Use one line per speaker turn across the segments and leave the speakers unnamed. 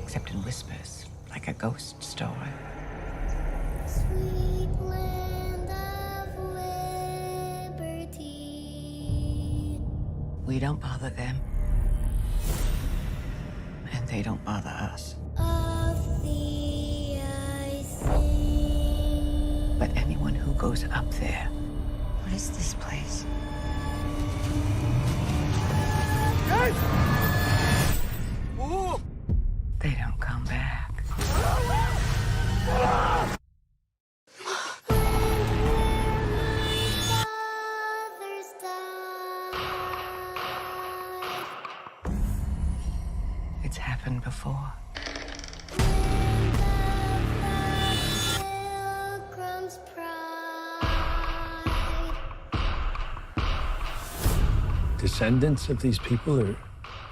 except in whispers, like a ghost story.
Sweet land of liberty.
We don't bother them, and they don't bother us.
Of thee I sing.
But anyone who goes up there, what is this place? They don't come back.
Fathers died.
It's happened before.
Pilgrim's pride.
Descendants of these people are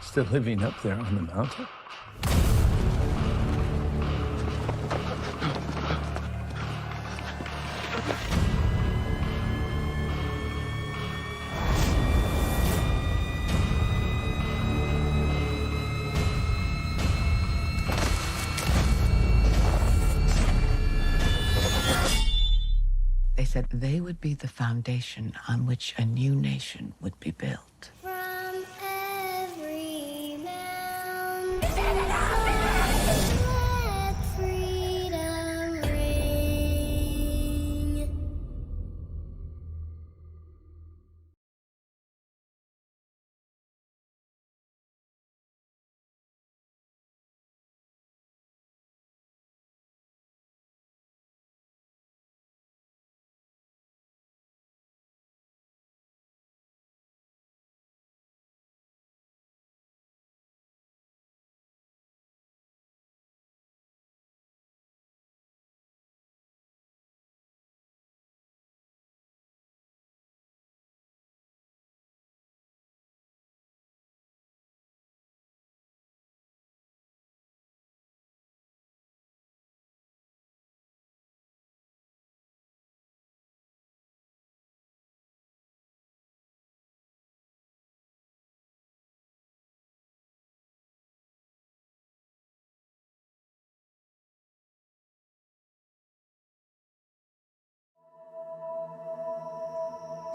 still living up there on the mountain?
They said they would be the foundation on which a new nation would be built.
From every mound, let freedom ring.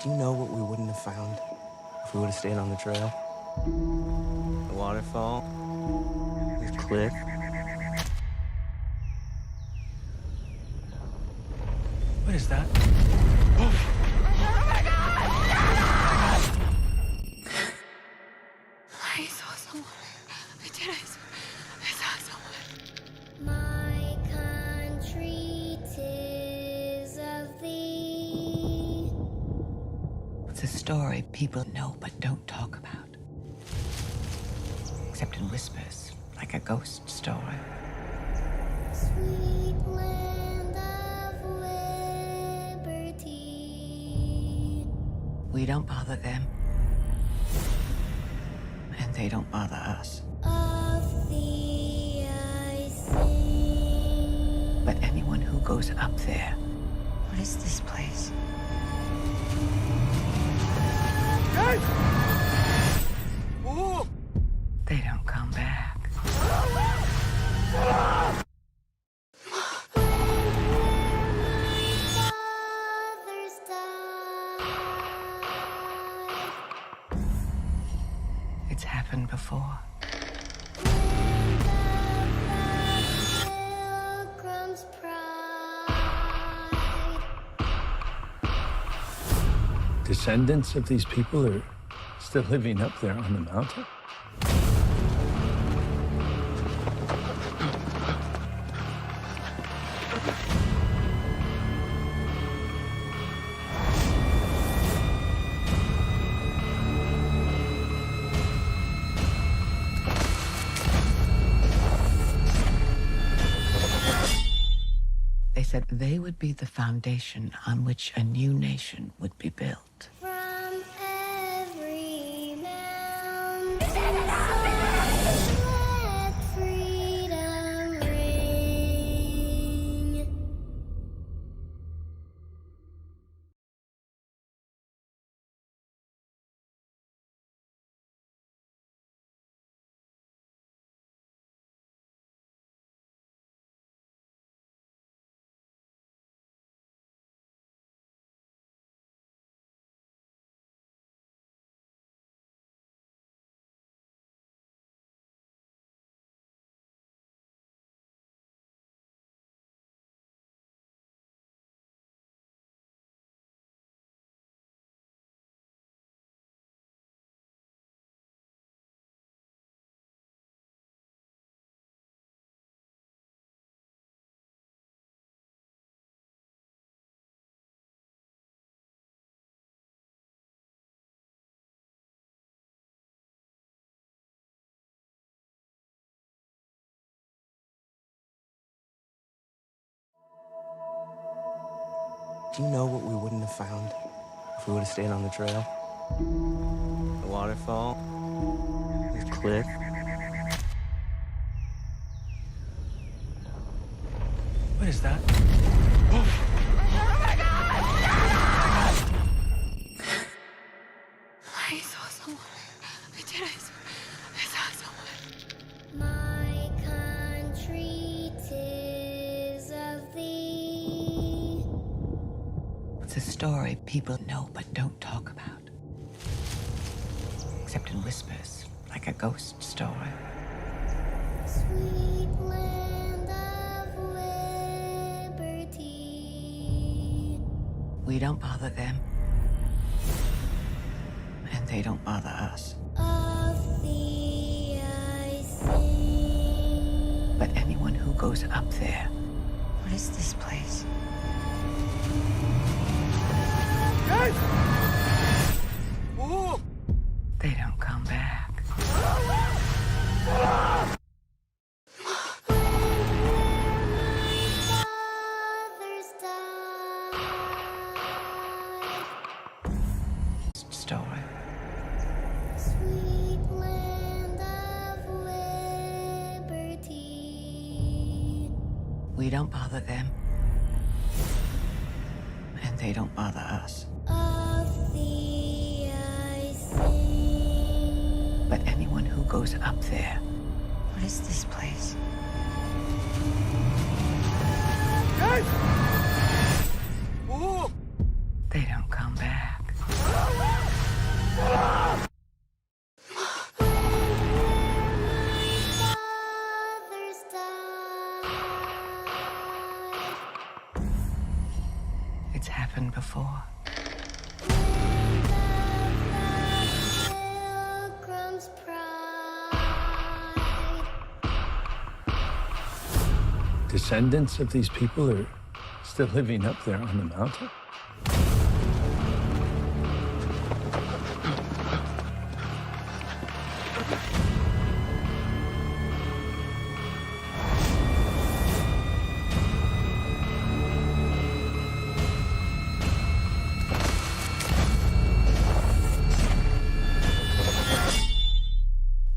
Do you know what we wouldn't have found if we would have stayed on the trail? The waterfall, the cliff.
What is that?
I saw someone. I did. I saw someone.
My country, 'tis of thee.
It's a story people know but don't talk about. Except in whispers, like a ghost story.
Sweet land of liberty.
We don't bother them, and they don't bother us.
Of thee I sing.
But anyone who goes up there, what is this place? They don't come back.
Fathers died.
It's happened before.
Pilgrim's pride.
Descendants of these people are still living up there on the mountain?
They said they would be the foundation on which a new nation would be built.
Do you know what we wouldn't have found if we would have stayed on the trail? The waterfall, the cliff.
What is that?
I saw someone. I did. I saw someone.
My country 'tis of thee.
It's a story people know but don't talk about. Except in whispers, like a ghost story.
Sweet land of liberty.
We don't bother them. And they don't bother us.
Of thee I sing.
But anyone who goes up there,
What is this place?
they don't come back.
Fathers died.
Story.
Sweet land of liberty.
We don't bother them. And they don't bother us.
Of thee I sing.
But anyone who goes up there,
What is this place?
they don't come back.
Fathers died.
It's happened before.
Pilgrim's pride.
Descendants of these people are still living up there on the mountain?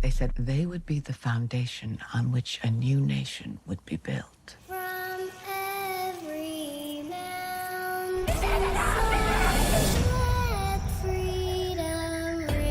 They said they would be the foundation on which a new nation would be built.
From every mountain side, let freedom ring.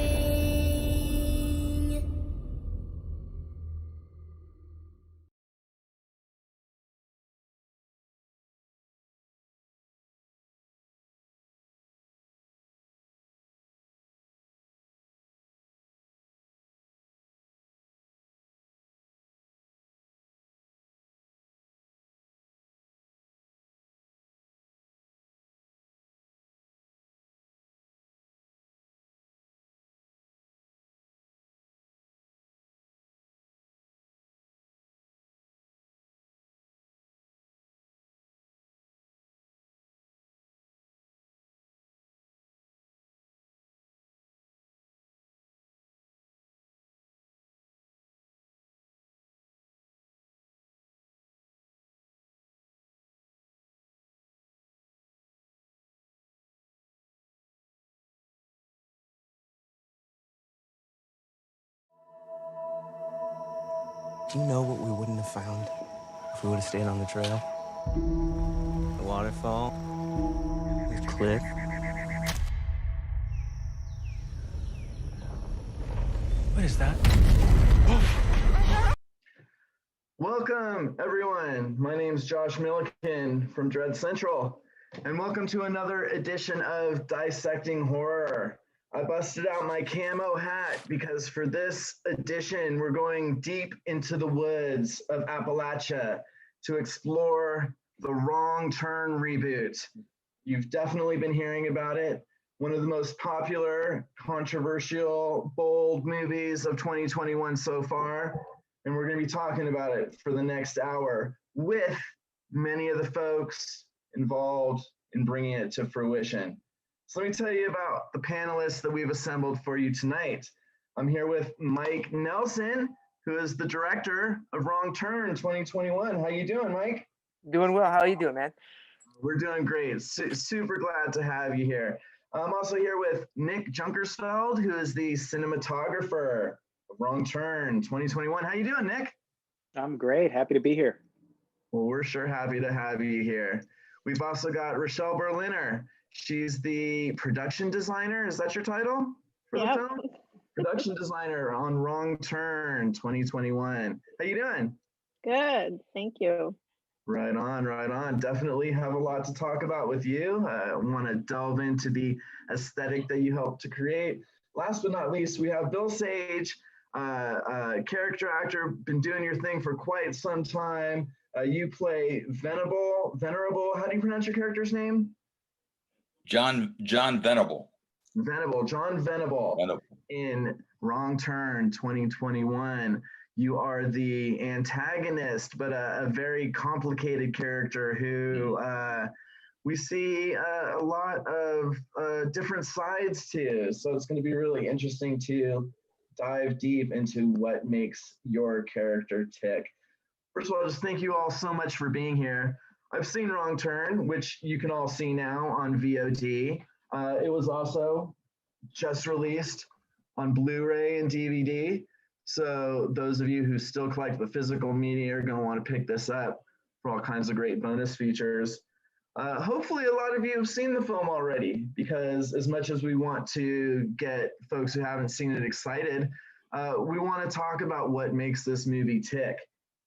Do you know what we wouldn't have found if we would have stayed on the trail? The waterfall, the cliff.
What is that?
Welcome, everyone. My name's Josh Milliken from Dread Central, and welcome to another edition of Dissecting Horror. I busted out my camo hat because for this edition, we're going deep into the woods of Appalachia to explore the Wrong Turn reboot. You've definitely been hearing about it. One of the most popular, controversial, bold movies of 2021 so far. And we're going to be talking about it for the next hour with many of the folks involved in bringing it to fruition. So let me tell you about the panelists that we've assembled for you tonight. I'm here with Mike Nelson, who is the director of Wrong Turn 2021. How you doing, Mike?
Doing well. How are you doing, man?
We're doing great. Super glad to have you here. I'm also here with Nick Junkersfeld, who is the cinematographer of Wrong Turn 2021. How you doing, Nick?
I'm great. Happy to be here.
Well, we're sure happy to have you here. We've also got Roshelle Berliner. She's the production designer. Is that your title for the film? Production designer on Wrong Turn 2021. How you doing?
Good, thank you.
Right on, right on. Definitely have a lot to talk about with you. I want to delve into the aesthetic that you helped to create. Last but not least, we have Bill Sage, character actor, been doing your thing for quite some time. You play Venable. How do you pronounce your character's name?
John Venable.
John Venable. In Wrong Turn 2021. You are the antagonist, but a very complicated character who we see a lot of different sides to. So it's going to be really interesting to dive deep into what makes your character tick. First of all, just thank you all so much for being here. I've seen Wrong Turn, which you can all see now on VOD. It was also just released on Blu-ray and DVD. So those of you who still collect the physical media are going to want to pick this up for all kinds of great bonus features. Hopefully a lot of you have seen the film already, because as much as we want to get folks who haven't seen it excited, we want to talk about what makes this movie tick.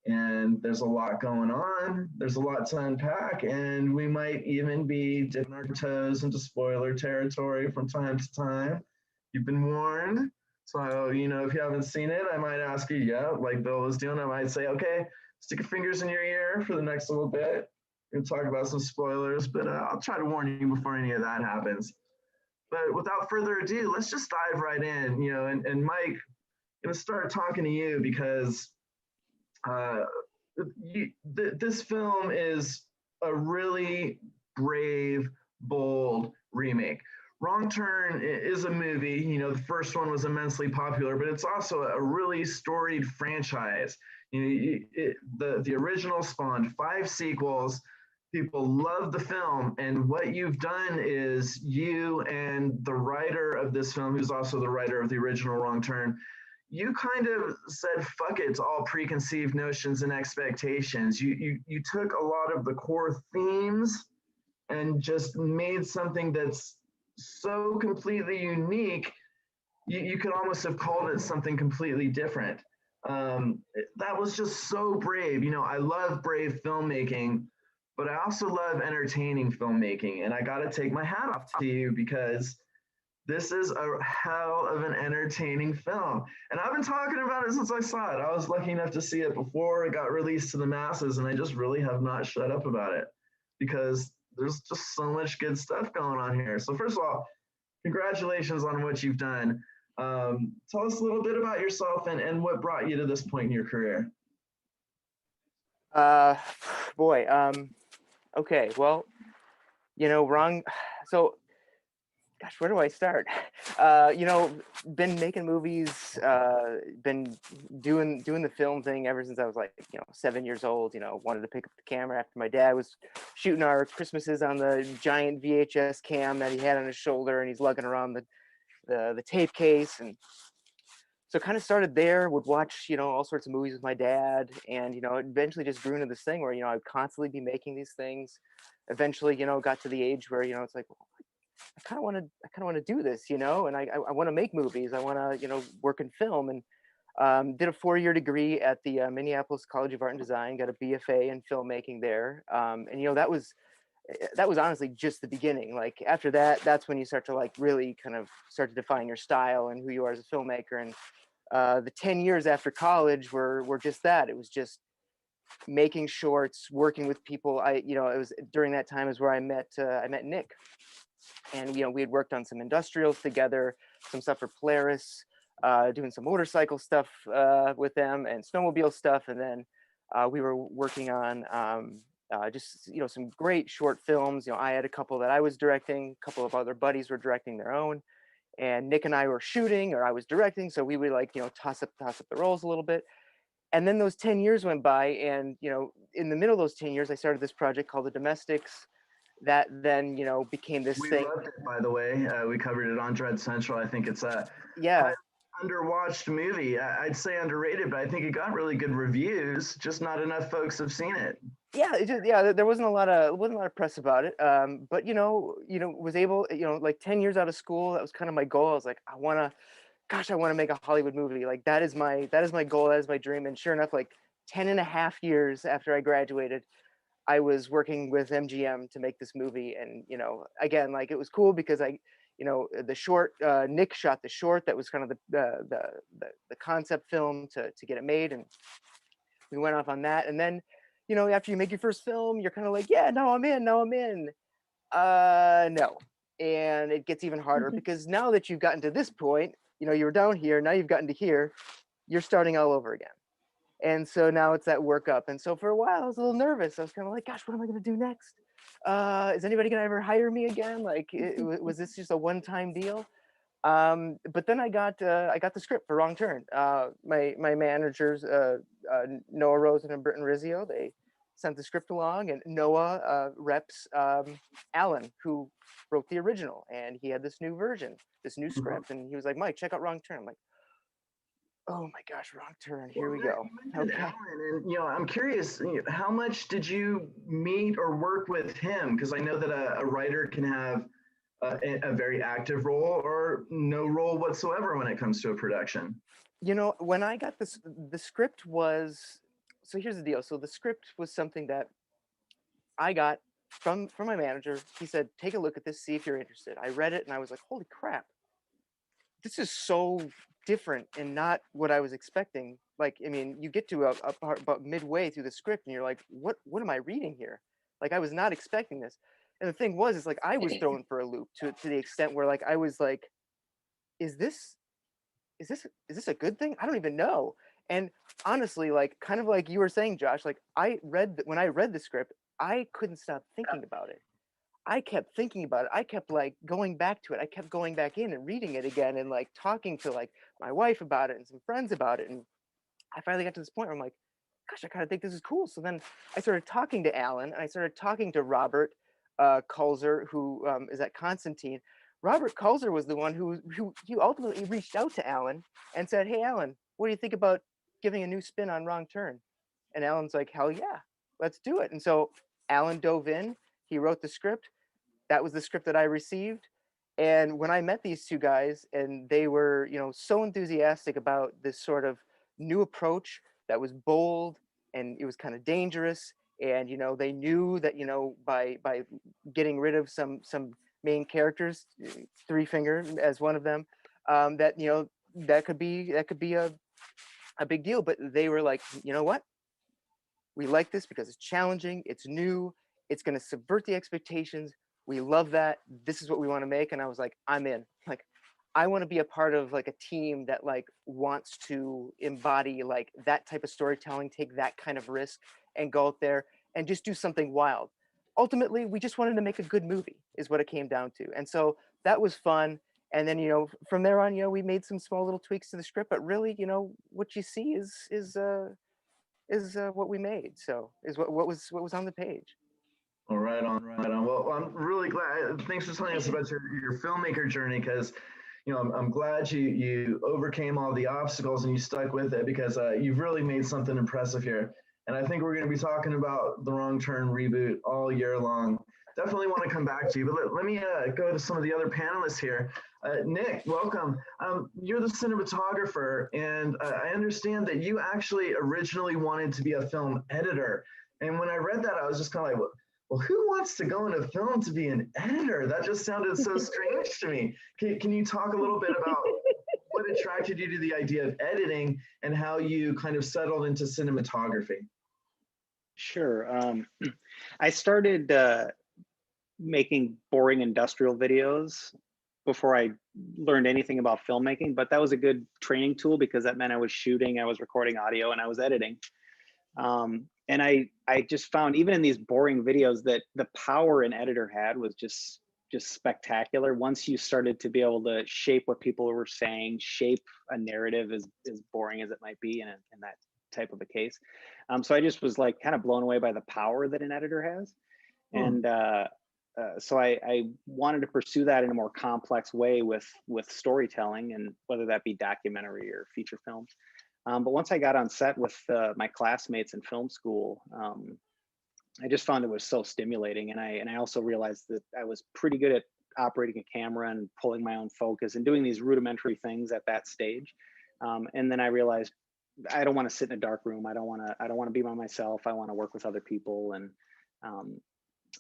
And there's a lot going on. There's a lot to unpack, and we might even be dipping our toes into spoiler territory from time to time. You've been warned. So, you know, if you haven't seen it, I might ask you, like Bill was doing, I might say, okay, stick your fingers in your ear for the next little bit. We'll talk about some spoilers, but I'll try to warn you before any of that happens. But without further ado, let's just dive right in, you know, and Mike, I'm going to start talking to you because this film is a really brave, bold remake. Wrong Turn is a movie. You know, the first one was immensely popular, but it's also a really storied franchise. You know, the original spawned 5 sequels. People love the film, and what you've done is you and the writer of this film, who's also the writer of the original Wrong Turn, you kind of said, fuck it to all preconceived notions and expectations. You took a lot of the core themes and just made something that's so completely unique, you could almost have called it something completely different. That was just so brave. You know, I love brave filmmaking, but I also love entertaining filmmaking. And I got to take my hat off to you, because this is a hell of an entertaining film. And I've been talking about it since I saw it. I was lucky enough to see it before it got released to the masses, and I just really have not shut up about it, because there's just so much good stuff going on here. So first of all, congratulations on what you've done. Tell us a little bit about yourself and what brought you to this point in your career.
Okay, well, you know, so gosh, where do I start? You know, been making movies, been doing the film thing ever since I was like, 7 years old. You know, wanted to pick up the camera after my dad was shooting our Christmases on the giant VHS cam that he had on his shoulder, and he's lugging around the tape case. And so kind of started there, would watch, all sorts of movies with my dad. And, it eventually just grew into this thing where, I'd constantly be making these things. Eventually, got to the age where, it's like, well, I kind of want to do this, and I want to make movies. I want to, work in film, and did a 4-year degree at the Minneapolis College of Art and Design, got a BFA in filmmaking there. And, that was honestly just the beginning. Like after that, that's when you start to like really kind of start to define your style and who you are as a filmmaker. And the 10 years after college were just that. It was just making shorts, working with people. It was during that time is where I met Nick. And, we had worked on some industrials together, some stuff for Polaris, doing some motorcycle stuff with them and snowmobile stuff. And then we were working on just, some great short films. I had a couple that I was directing, a couple of other buddies were directing their own. And Nick and I were shooting, or I was directing. So we would like, toss up the roles a little bit. And then those 10 years went by, and, in the middle of those 10 years, I started this project called The Domestics. that then, became this
We
thing.
loved it, by the way. We covered it on Dread Central. I think it's a
Yeah.
kind of underwatched movie. I'd say underrated, but I think it got really good reviews. Just not enough folks have seen it.
Yeah, there wasn't a lot of press about it. But was able, like 10 years out of school, that was kind of my goal. I was like, I want to make a Hollywood movie. Like that is my goal, that is my dream. And sure enough, like 10 and a half years after I graduated, I was working with MGM to make this movie. And again, like it was cool because the short, Nick shot the short that was kind of the concept film to get it made, and we went off on that. And then after you make your first film, you're kind of like, yeah, no, I'm in. No. And it gets even harder because now that you've gotten to this point, you were down here, now you've gotten to here, you're starting all over again. And so now it's that workup. And so for a while, I was a little nervous. I was kind of like, gosh, what am I going to do next? Is anybody going to ever hire me again? Like, was this just a one-time deal? But then I got the script for Wrong Turn. My managers, Noah Rosen and Britton Rizzio, they sent the script along, and Noah reps Alan, who wrote the original, and he had this new version, this new script, and he was like, Mike, check out Wrong Turn. I'm like, oh my gosh, Wrong Turn, here we go. Okay.
Alan, and I'm curious, how much did you meet or work with him? Because I know that a writer can have a very active role or no role whatsoever when it comes to a production.
When I got this, the script was, so here's the deal. So the script was something that I got from my manager. He said, take a look at this, see if you're interested. I read it and I was like, holy crap, this is so different and not what I was expecting. Like, I mean, you get to a part about midway through the script and you're like, what am I reading here? Like, I was not expecting this. And the thing was, is like, I was thrown for a loop to the extent where like, I was like, is this a good thing? I don't even know. And honestly, like kind of like you were saying, Josh, like when I read the script, I couldn't stop thinking about it. I kept thinking about it. I kept like going back to it. I kept going back in and reading it again and like talking to like my wife about it and some friends about it. And I finally got to this point where I'm like, gosh, I kind of think this is cool. So then I started talking to Alan and I started talking to Robert Kulzer, who is at Constantine. Robert Kulzer was the one who ultimately reached out to Alan and said, hey, Alan, what do you think about giving a new spin on Wrong Turn? And Alan's like, hell yeah, let's do it. And so Alan dove in. He wrote the script. That was the script that I received. And when I met these two guys and they were, so enthusiastic about this sort of new approach that was bold and it was kind of dangerous. And, they knew that, by getting rid of some main characters, Three Finger as one of them, that, that could be a big deal. But they were like, you know what? We like this because it's challenging, it's new, it's going to subvert the expectations. We love that. This is what we want to make. And I was like, I'm in. Like, I want to be a part of like a team that like wants to embody like that type of storytelling, take that kind of risk and go out there and just do something wild. Ultimately, we just wanted to make a good movie is what it came down to. And so that was fun. And then, from there on, we made some small little tweaks to the script, but really, what you see is what we made. So is what was on the page.
Well, right on, right on. Well, I'm really glad. Thanks for telling us about your filmmaker journey, because I'm glad you overcame all the obstacles and you stuck with it, because you've really made something impressive here. And I think we're going to be talking about the Wrong Turn reboot all year long. Definitely want to come back to you, but let me go to some of the other panelists here. Nick, welcome. You're the cinematographer, and I understand that you actually originally wanted to be a film editor. And when I read that, I was just kind of like, well, who wants to go into film to be an editor? That just sounded so strange to me. Can you talk a little bit about what attracted you to the idea of editing and how you kind of settled into cinematography?
Sure. I started making boring industrial videos before I learned anything about filmmaking, but that was a good training tool because that meant I was shooting, I was recording audio, and I was editing. And I just found, even in these boring videos, that the power an editor had was just spectacular. Once you started to be able to shape what people were saying, shape a narrative, as boring as it might be in that type of a case. So I just was like kind of blown away by the power that an editor has. And so I wanted to pursue that in a more complex way with storytelling, and whether that be documentary or feature films. But once I got on set with my classmates in film school, I just found it was so stimulating, and I also realized that I was pretty good at operating a camera and pulling my own focus and doing these rudimentary things at that stage. And then I realized I don't want to sit in a dark room. I don't want to be by myself. I want to work with other people, and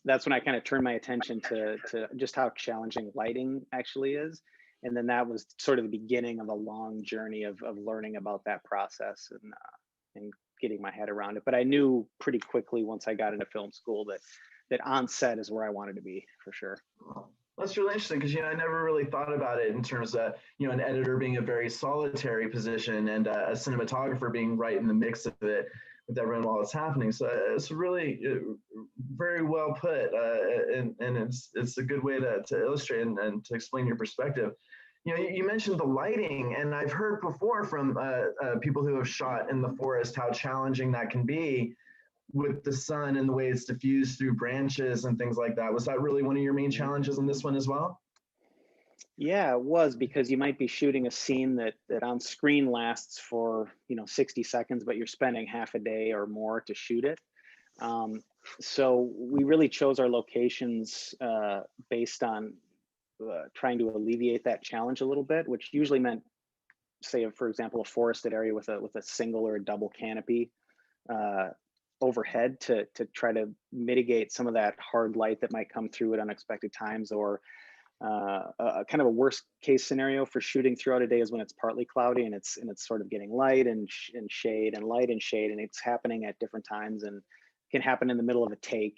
that's when I kind of turned my attention to just how challenging lighting actually is. And then that was sort of the beginning of a long journey of learning about that process and getting my head around it. But I knew pretty quickly once I got into film school that on set is where I wanted to be, for sure.
That's really interesting, because I never really thought about it in terms of an editor being a very solitary position and a cinematographer being right in the mix of it with everyone while it's happening. So it's really very well put, and it's a good way to illustrate and to explain your perspective. You mentioned the lighting, and I've heard before from people who have shot in the forest how challenging that can be with the sun and the way it's diffused through branches and things like that. Was that really one of your main challenges in this one as well?
Yeah, it was, because you might be shooting a scene that on screen lasts for 60 seconds, but you're spending half a day or more to shoot it. So we really chose our locations based on trying to alleviate that challenge a little bit, which usually meant, say, for example, a forested area with a single or a double canopy overhead to try to mitigate some of that hard light that might come through at unexpected times, or a kind of a worst case scenario for shooting throughout a day is when it's partly cloudy and it's sort of getting light and shade and light and shade, and it's happening at different times and can happen in the middle of a take.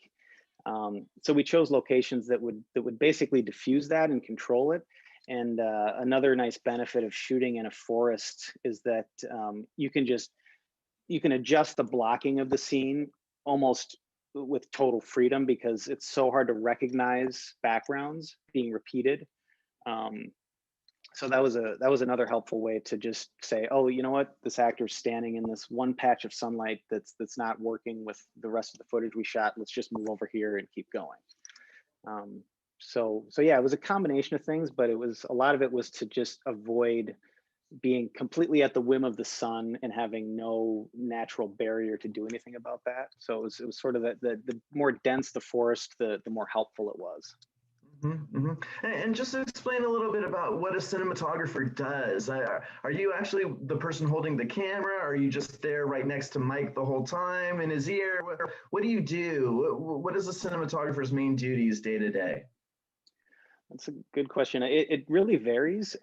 So we chose locations that would basically diffuse that and control it. And another nice benefit of shooting in a forest is that you can adjust the blocking of the scene almost with total freedom, because it's so hard to recognize backgrounds being repeated. So that was another helpful way to just say, oh, you know what, this actor's standing in this one patch of sunlight that's not working with the rest of the footage we shot. Let's just move over here and keep going. So yeah, it was a combination of things, but a lot of it was to just avoid being completely at the whim of the sun and having no natural barrier to do anything about that. So it was sort of the more dense the forest, the more helpful it was.
Mm-hmm. And just to explain a little bit about what a cinematographer does. Are you actually the person holding the camera? Are you just there right next to Mike the whole time in his ear? What do you do? What is a cinematographer's main duties day to day?
That's a good question. It really varies.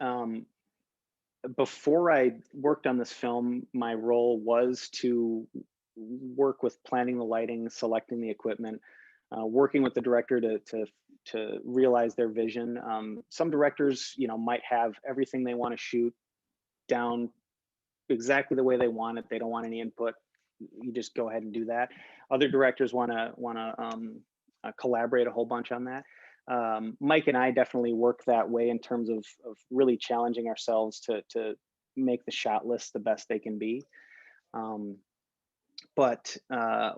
Before I worked on this film, my role was to work with planning the lighting, selecting the equipment, working with the director to realize their vision. Some directors, might have everything they want to shoot down exactly the way they want it. They don't want any input. You just go ahead and do that. Other directors want to collaborate a whole bunch on that. Mike and I definitely work that way in terms of really challenging ourselves to make the shot list the best they can be. But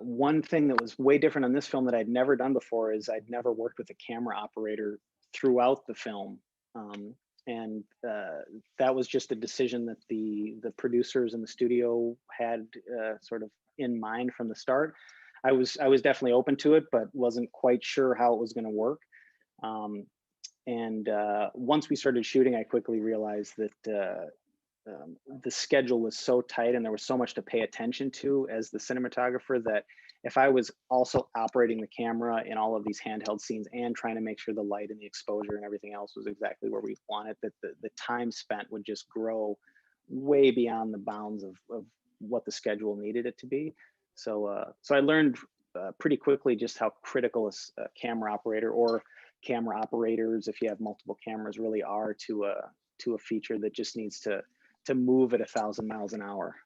one thing that was way different on this film that I'd never done before is I'd never worked with a camera operator throughout the film. And that was just a decision that the producers in the studio had sort of in mind from the start. I was definitely open to it, but wasn't quite sure how it was going to work. And once we started shooting, I quickly realized that the schedule was so tight and there was so much to pay attention to as the cinematographer that if I was also operating the camera in all of these handheld scenes and trying to make sure the light and the exposure and everything else was exactly where we wanted, that the time spent would just grow way beyond the bounds of what the schedule needed it to be. So I learned pretty quickly just how critical a camera operator or camera operators, if you have multiple cameras, really are to a feature that just needs to move at 1,000 miles an hour,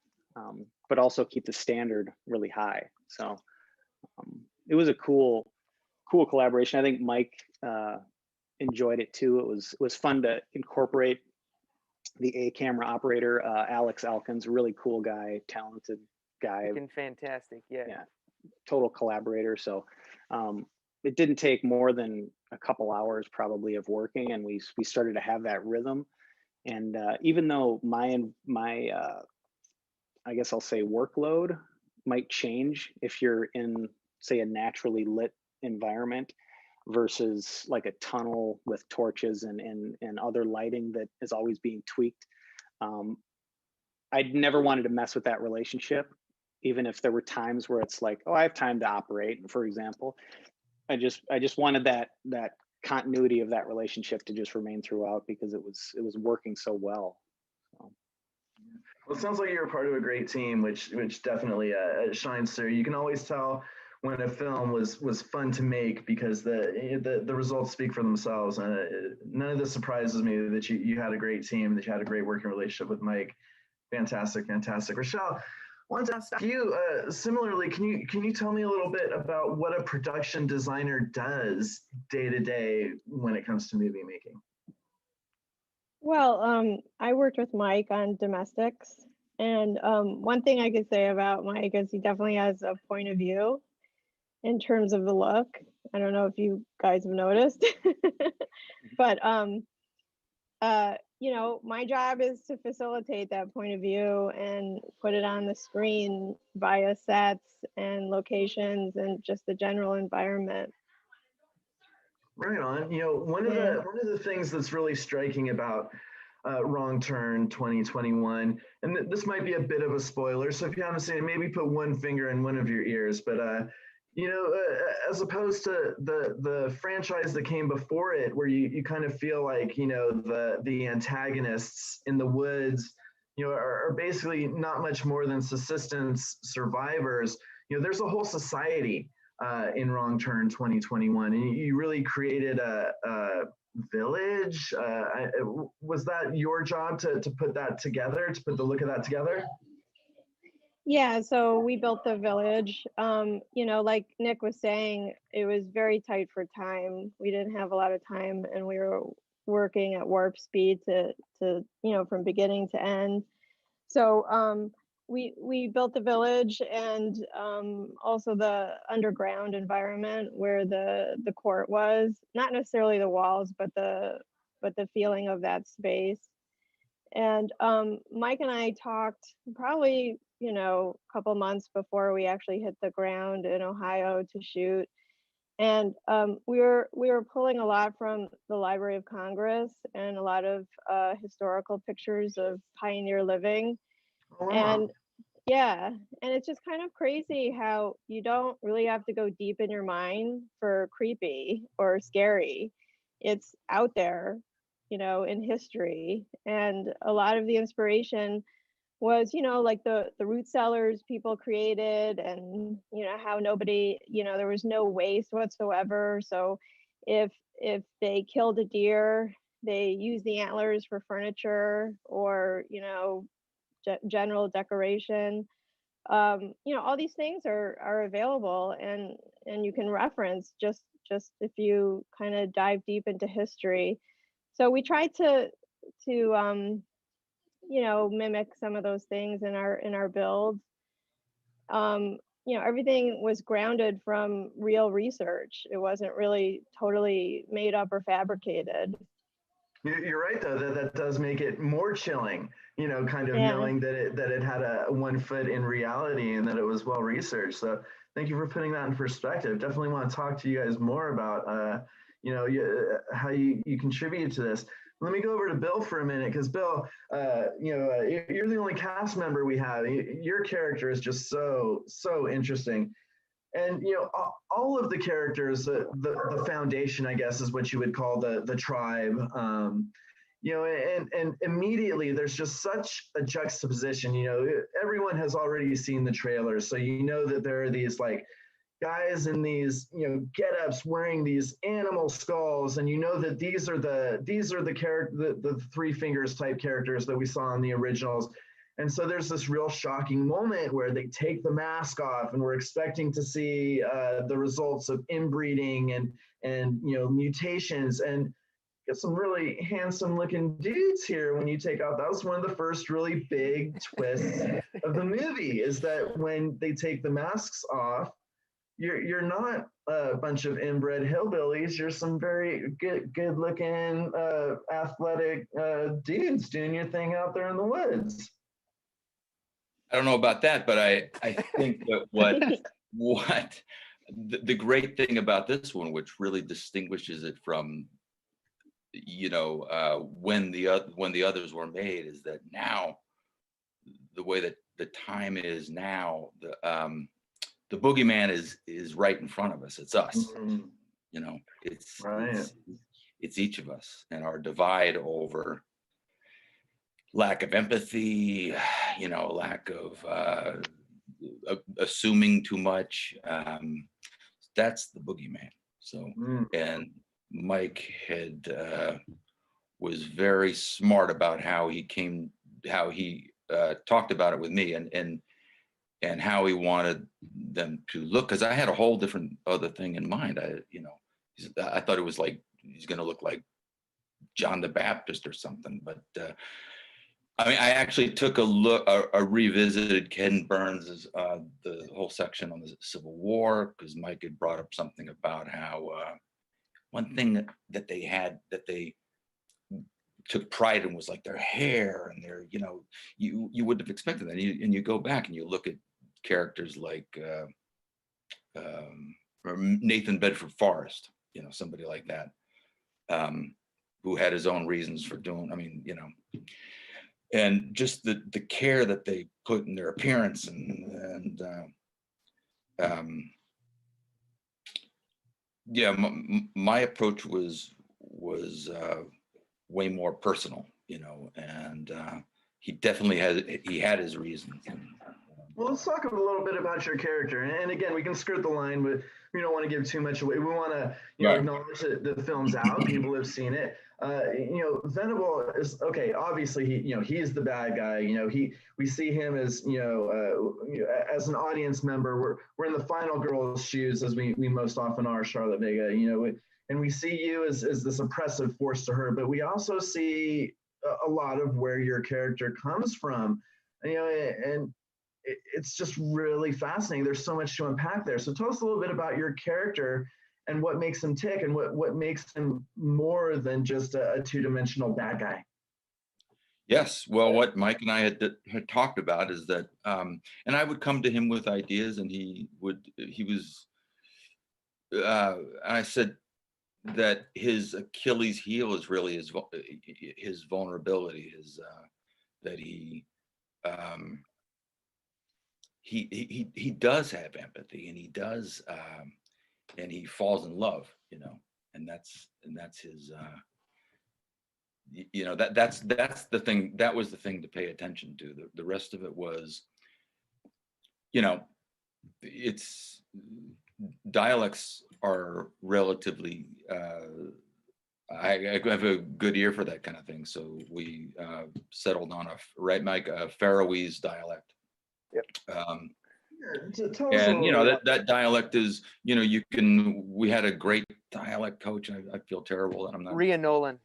but also keep the standard really high. So it was a cool collaboration. I think Mike enjoyed it too. It was fun to incorporate the camera operator, Alex Elkins, really cool guy, talented guy.
Freaking fantastic, yeah.
Total collaborator. So it didn't take more than a couple hours probably of working, and we started to have that rhythm. And even though my I guess I'll say workload might change if you're in, say, a naturally lit environment versus like a tunnel with torches and other lighting that is always being tweaked. I'd never wanted to mess with that relationship, even if there were times where it's like, oh, I have time to operate, for example. I just wanted that continuity of that relationship to just remain throughout, because it was working so well. So.
Well, it sounds like you're part of a great team, which definitely shines through. You can always tell when a film was fun to make because the results speak for themselves. None of this surprises me that you had a great team, that you had a great working relationship with Mike. Fantastic. Roshelle, I wanted to ask you similarly. Can you tell me a little bit about what a production designer does day to day when it comes to movie making?
Well, I worked with Mike on Domestics, and one thing I could say about Mike is he definitely has a point of view in terms of the look. I don't know if you guys have noticed, but you know, my job is to facilitate that point of view and put it on the screen via sets and locations and just the general environment.
Right on. You know, one of the things that's really striking about Wrong Turn 2021, and this might be a bit of a spoiler, so if you haven't seen it, maybe put one finger in one of your ears. But you know, as opposed to the franchise that came before it, where you kind of feel like, you know, the antagonists in the woods, you know, are basically not much more than subsistence survivors. You know, there's a whole society in Wrong Turn 2021, and you really created a village. Was that your job to put that together, to put the look of that together?
Yeah, so we built the village. You know, like Nick was saying, it was very tight for time. We didn't have a lot of time, and we were working at warp speed to you know, from beginning to end. So we built the village, and also the underground environment where the court was, not necessarily the walls, but the feeling of that space. And Mike and I talked probably, you know, a couple months before we actually hit the ground in Ohio to shoot. And we were pulling a lot from the Library of Congress and a lot of historical pictures of pioneer living.
Oh, wow.
And yeah, and it's just kind of crazy how you don't really have to go deep in your mind for creepy or scary. It's out there, you know, in history. And a lot of the inspiration was, you know, like the root cellars people created, and, you know, how nobody, you know, there was no waste whatsoever. So if they killed a deer, they used the antlers for furniture or, you know, general decoration. You know, all these things are available, and you can reference just if you kind of dive deep into history. So we tried to you know, mimic some of those things in our build. You know, everything was grounded from real research. It wasn't really totally made up or fabricated.
You're right, though, that does make it more chilling, you know, kind of
Yeah.
knowing that it had a 1 foot in reality and that it was well researched. So thank you for putting that in perspective. Definitely want to talk to you guys more about, you know, how you contribute to this. Let me go over to Bill for a minute, because Bill, you know, you're the only cast member we have. Your character is just so interesting. And, you know, all of the characters, the foundation, I guess, is what you would call the tribe. You know, and immediately there's just such a juxtaposition. You know, everyone has already seen the trailers, so you know that there are these like guys in these, you know, get-ups wearing these animal skulls, and you know that these are the Three Fingers type characters that we saw in the originals. And so there's this real shocking moment where they take the mask off, and we're expecting to see the results of inbreeding and you know, mutations, and get some really handsome looking dudes here when you take out. That was one of the first really big twists of the movie, is that when they take the masks off, you're not a bunch of inbred hillbillies. You're some very good looking, athletic dudes doing your thing out there in the woods.
I don't know about that, but I think that what the great thing about this one, which really distinguishes it from, you know, when the others were made, is that now the way that the time is now, the boogeyman is right in front of us. It's us.
Mhm.
You know, it's
Right.
it's each of us, and our divide over lack of empathy, you know, lack of assuming too much. That's the boogeyman. So,
Mm.
and Mike had was very smart about how he talked about it with me, and how he wanted them to look. Because I had a whole different other thing in mind. I thought it was like he's going to look like John the Baptist or something, but. I mean, I actually took a revisited Ken Burns' the whole section on the Civil War, because Mike had brought up something about how one thing that they took pride in was like their hair and their, you know, you wouldn't have expected that. And you go back and you look at characters like or Nathan Bedford Forrest, you know, somebody like that, who had his own reasons for doing, I mean, you know, and just the care that they put in their appearance, and yeah, my approach was way more personal, you know, and he definitely had his reasons.
Well, let's talk a little bit about your character. And again, we can skirt the line, but we don't want to give too much away. We want to, you know,
Right.
acknowledge that the film's out. People have seen it. You know, Venable is okay. Obviously, he's the bad guy. You know, we see him as, as an audience member. We're in the final girl's shoes, as we most often are, Charlotte Vega. You know, and we see you as this oppressive force to her. But we also see a lot of where your character comes from. You know, and it's just really fascinating. There's so much to unpack there. So tell us a little bit about your character and what makes him tick, and what makes him more than just a two-dimensional bad guy.
Yes, well, what Mike and I had talked about is that, and I would come to him with ideas, and I said that his Achilles heel is really his vulnerability, that he does have empathy, and he does, and he falls in love, you know, and that's his, you know, that's the thing. That was the thing to pay attention to. The rest of it was, you know, it's dialects are relatively. I have a good ear for that kind of thing, so we settled on a Faroese dialect.
Yep.
And you know that dialect is, you know, we had a great dialect coach. I feel terrible that I'm not.
Rhea Nolan.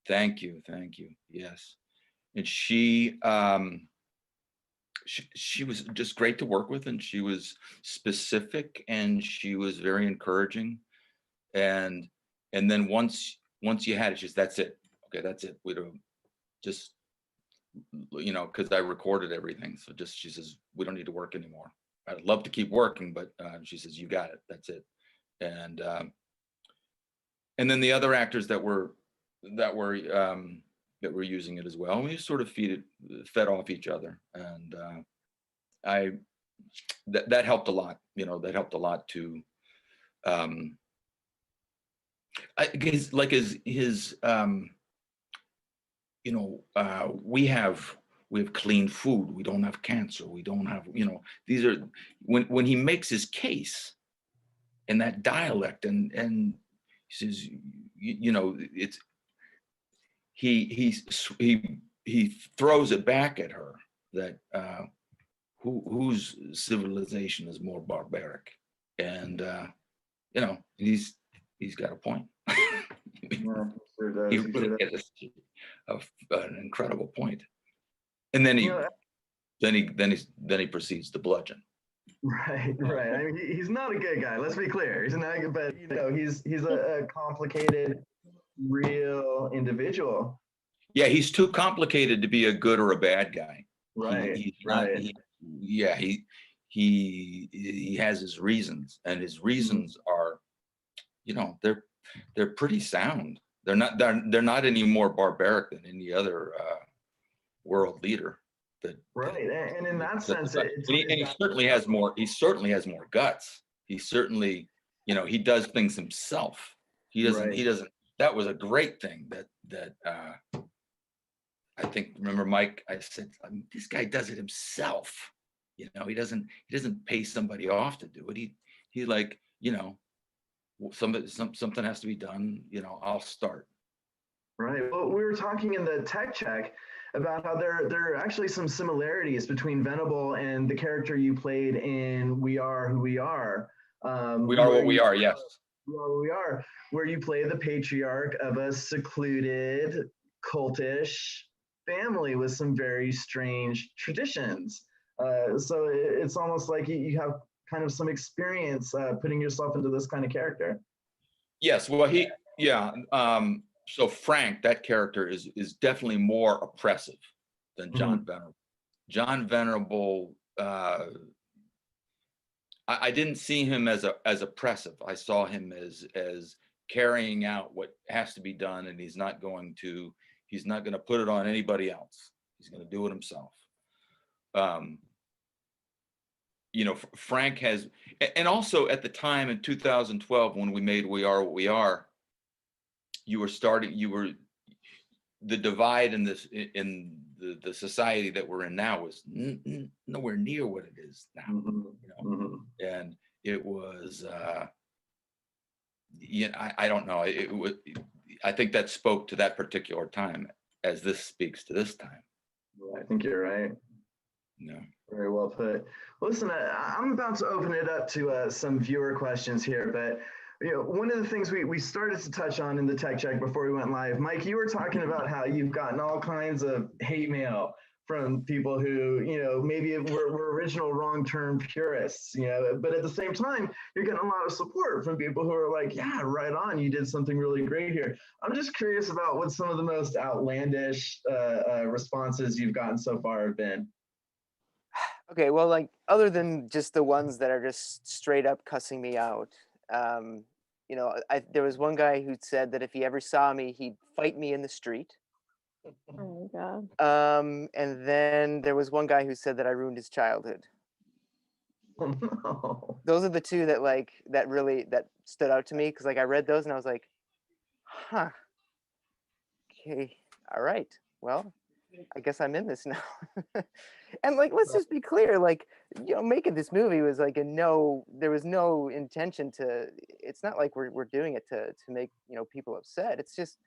Thank you. Yes, and she was just great to work with, and she was specific, and she was very encouraging, and then once you had it, she's that's it. Okay, that's it. We don't just, you know, because I recorded everything, so just she says we don't need to work anymore. I'd love to keep working, but she says you got it. That's it, and then the other actors that were using it as well. And we sort of fed off each other, and that helped a lot. You know, that helped a lot to, I guess, like his you know, we have clean food. We don't have cancer. We don't have, you know, these are when he makes his case in that dialect, and he says, you know, it's he throws it back at her that whose civilization is more barbaric, and you know, he's got a point.
Yeah, sure
He
does.
really has an incredible point. And then he proceeds to bludgeon.
Right, right. I mean, he's not a good guy. Let's be clear. He's not, but he's a complicated, real individual.
Yeah, he's too complicated to be a good or a bad guy.
Right,
He's not.
right.
Yeah, he has his reasons, and his reasons are, they're pretty sound. They're not any more barbaric than any other world leader.
Right, and in that sense,
He certainly has more. He certainly has more guts. He certainly, he does things himself. He doesn't.
Right.
He doesn't. That was a great thing that I think. Remember, Mike? I said, this guy does it himself. He doesn't pay somebody off to do it. He like, something has to be done. I'll start.
Right. Well, we were talking in the tech check about how there are actually some similarities between Venable and the character you played in We Are Who We Are.
We are what we are. Yes.
We Are Who We Are, where you play the patriarch of a secluded, cultish family with some very strange traditions. So it's almost like you have kind of some experience putting yourself into this kind of character.
Yes. Well, so Frank, that character is definitely more oppressive than John Venable. John Venable, I didn't see him as oppressive. I saw him as carrying out what has to be done, and he's not going to put it on anybody else. He's going to do it himself. Frank has, and also at the time in 2012 when we made We Are What We Are, the divide in the society that we're in now was nowhere near what it is now. And it was I don't know, I think that spoke to that particular time as this speaks to this time.
I think you're right.
Yeah.
Very well put. Listen, I'm about to open it up to some viewer questions here, but one of the things we started to touch on in the tech check before we went live, Mike, you were talking about how you've gotten all kinds of hate mail from people who, maybe were original wrong term purists, but at the same time, you're getting a lot of support from people who are like, yeah, right on, you did something really great here. I'm just curious about what some of the most outlandish responses you've gotten so far have been.
Okay, well, like, other than just the ones that are just straight up cussing me out, there was one guy who said that if he ever saw me, he'd fight me in the street.
Oh my God.
And then there was one guy who said that I ruined his childhood.
Oh, no.
Those are the two that really stood out to me, because I read those and I was like, huh, okay, all right, well, I guess I'm in this now. And let's just be clear, making this movie was there was no intention to, it's not like we're doing it to make, people upset. It's just,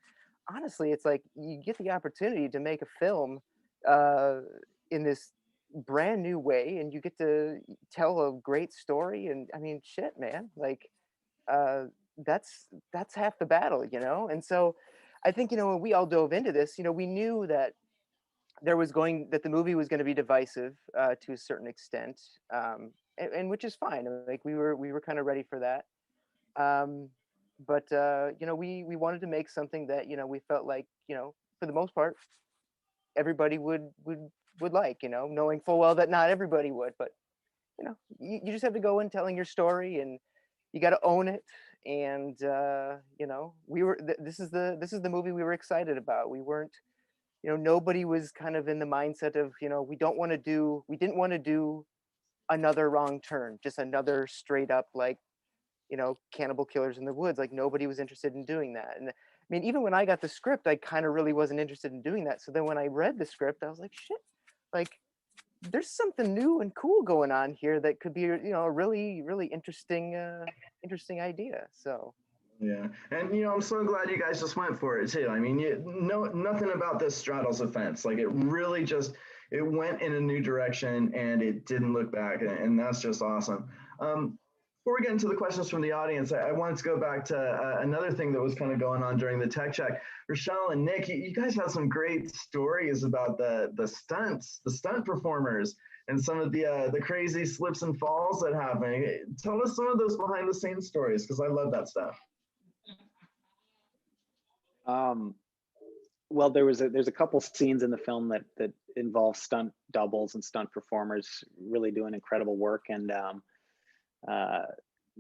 honestly, it's like you get the opportunity to make a film in this brand new way, and you get to tell a great story. And I mean, shit, man, that's half the battle, And so I think, when we all dove into this, we knew that that the movie was going to be divisive to a certain extent, and which is fine. We were kind of ready for that. But we wanted to make something that we felt like for the most part everybody would like, knowing full well that not everybody would, but you just have to go in telling your story, and you got to own it. And this is the movie we were excited about. We weren't, nobody was kind of in the mindset of, we didn't want to do another Wrong Turn, just another straight up cannibal killers in the woods. Nobody was interested in doing that. And I mean, even when I got the script, I kind of really wasn't interested in doing that. So then when I read the script, I was like, shit, there's something new and cool going on here that could be, a really, really interesting idea. So.
Yeah, and I'm so glad you guys just went for it too. I mean, nothing about this straddles the fence. It really it went in a new direction, and it didn't look back, and that's just awesome. Before we get into the questions from the audience, I wanted to go back to another thing that was kind of going on during the tech check. Roshelle and Nick, you guys have some great stories about the stunts, the stunt performers, and some of the crazy slips and falls that happen. Tell us some of those behind the scenes stories, because I love that stuff.
Well, there's a couple scenes in the film that involve stunt doubles and stunt performers really doing incredible work. And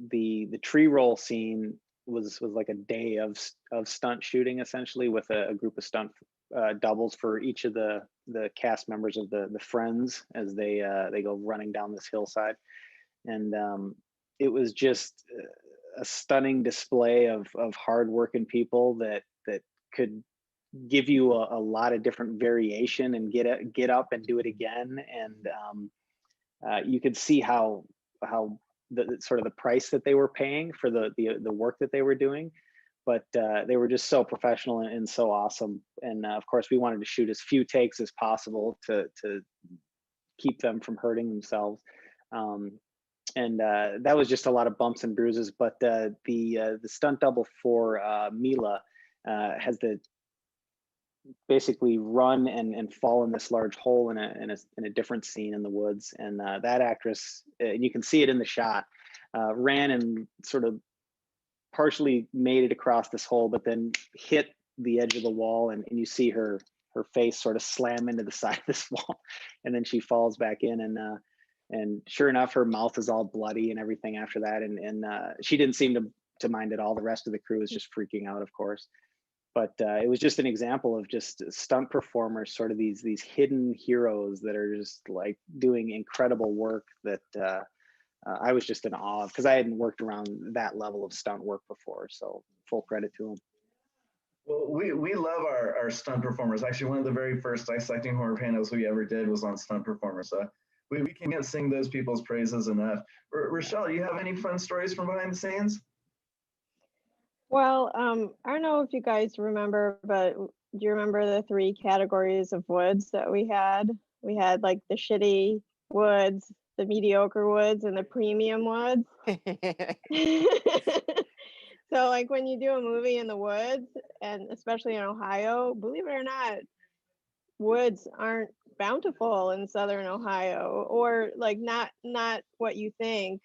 the tree roll scene was like a day of stunt shooting, essentially, with a group of stunt doubles for each of the cast members of the Friends as they go running down this hillside. And it was just a stunning display of hardworking people that could give you a lot of different variation and get up and do it again. And you could see how the sort of the price that they were paying for the work that they were doing, but they were just so professional and so awesome. And of course, we wanted to shoot as few takes as possible to keep them from hurting themselves. And that was just a lot of bumps and bruises. But the stunt double for Mila has the basically run and fall in this large hole in a different scene in the woods. And that actress, and you can see it in the shot, ran and sort of partially made it across this hole, but then hit the edge of the wall, and you see her face sort of slam into the side of this wall, and then she falls back in, and sure enough, her mouth is all bloody and everything after that. And she didn't seem to mind at all. The rest of the crew was just freaking out, of course. But it was just an example of just stunt performers, sort of these hidden heroes that are just like doing incredible work that I was just in awe of, because I hadn't worked around that level of stunt work before. So full credit to them.
Well, we love our stunt performers. Actually, one of the very first Dissecting Horror panels we ever did was on stunt performers. So we can't sing those people's praises enough. Roshelle, do you have any fun stories from behind the scenes?
Well, I don't know if you guys remember, but do you remember the 3 categories of woods that we had? We had like the shitty woods, the mediocre woods, and the premium woods. So like when you do a movie in the woods, and especially in Ohio, believe it or not, woods aren't bountiful in Southern Ohio, or like not what you think.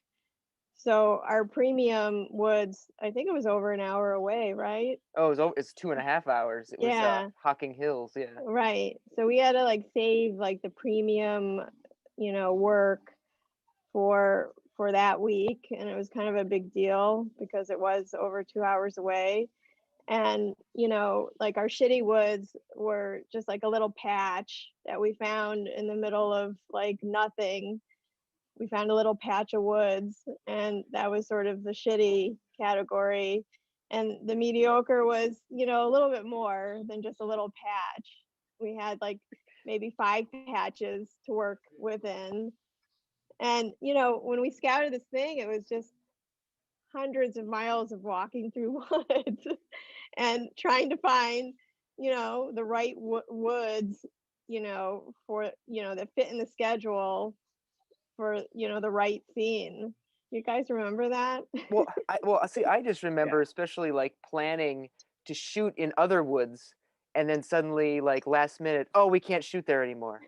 So our premium woods, I think it was over an hour away, right?
Oh, it's 2.5 hours. It was
Yeah.
Hocking Hills, yeah.
Right. So we had to like save like the premium, work for that week, and it was kind of a big deal because it was over 2 hours away. And like our shitty woods were just like a little patch that we found in the middle of like nothing. We found a little patch of woods, and that was sort of the shitty category. And the mediocre was, a little bit more than just a little patch. We had like maybe 5 patches to work within. And, when we scouted this thing, it was just hundreds of miles of walking through woods and trying to find, the right woods, for, that fit in the schedule for the right scene. You guys remember that?
Well, I just remember, especially like planning to shoot in other woods, and then suddenly like last minute, oh, we can't shoot there anymore.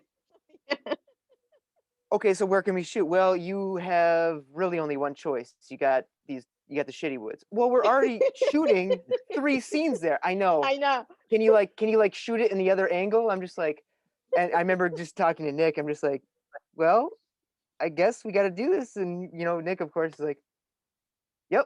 Okay, so where can we shoot? Well, you have really only one choice. You got the shitty woods. Well, we're already shooting 3 scenes there. I know. Can you shoot it in the other angle? I'm just like, and I remember just talking to Nick. I'm just like, well, I guess we got to do this. And, Nick, of course, is like, yep,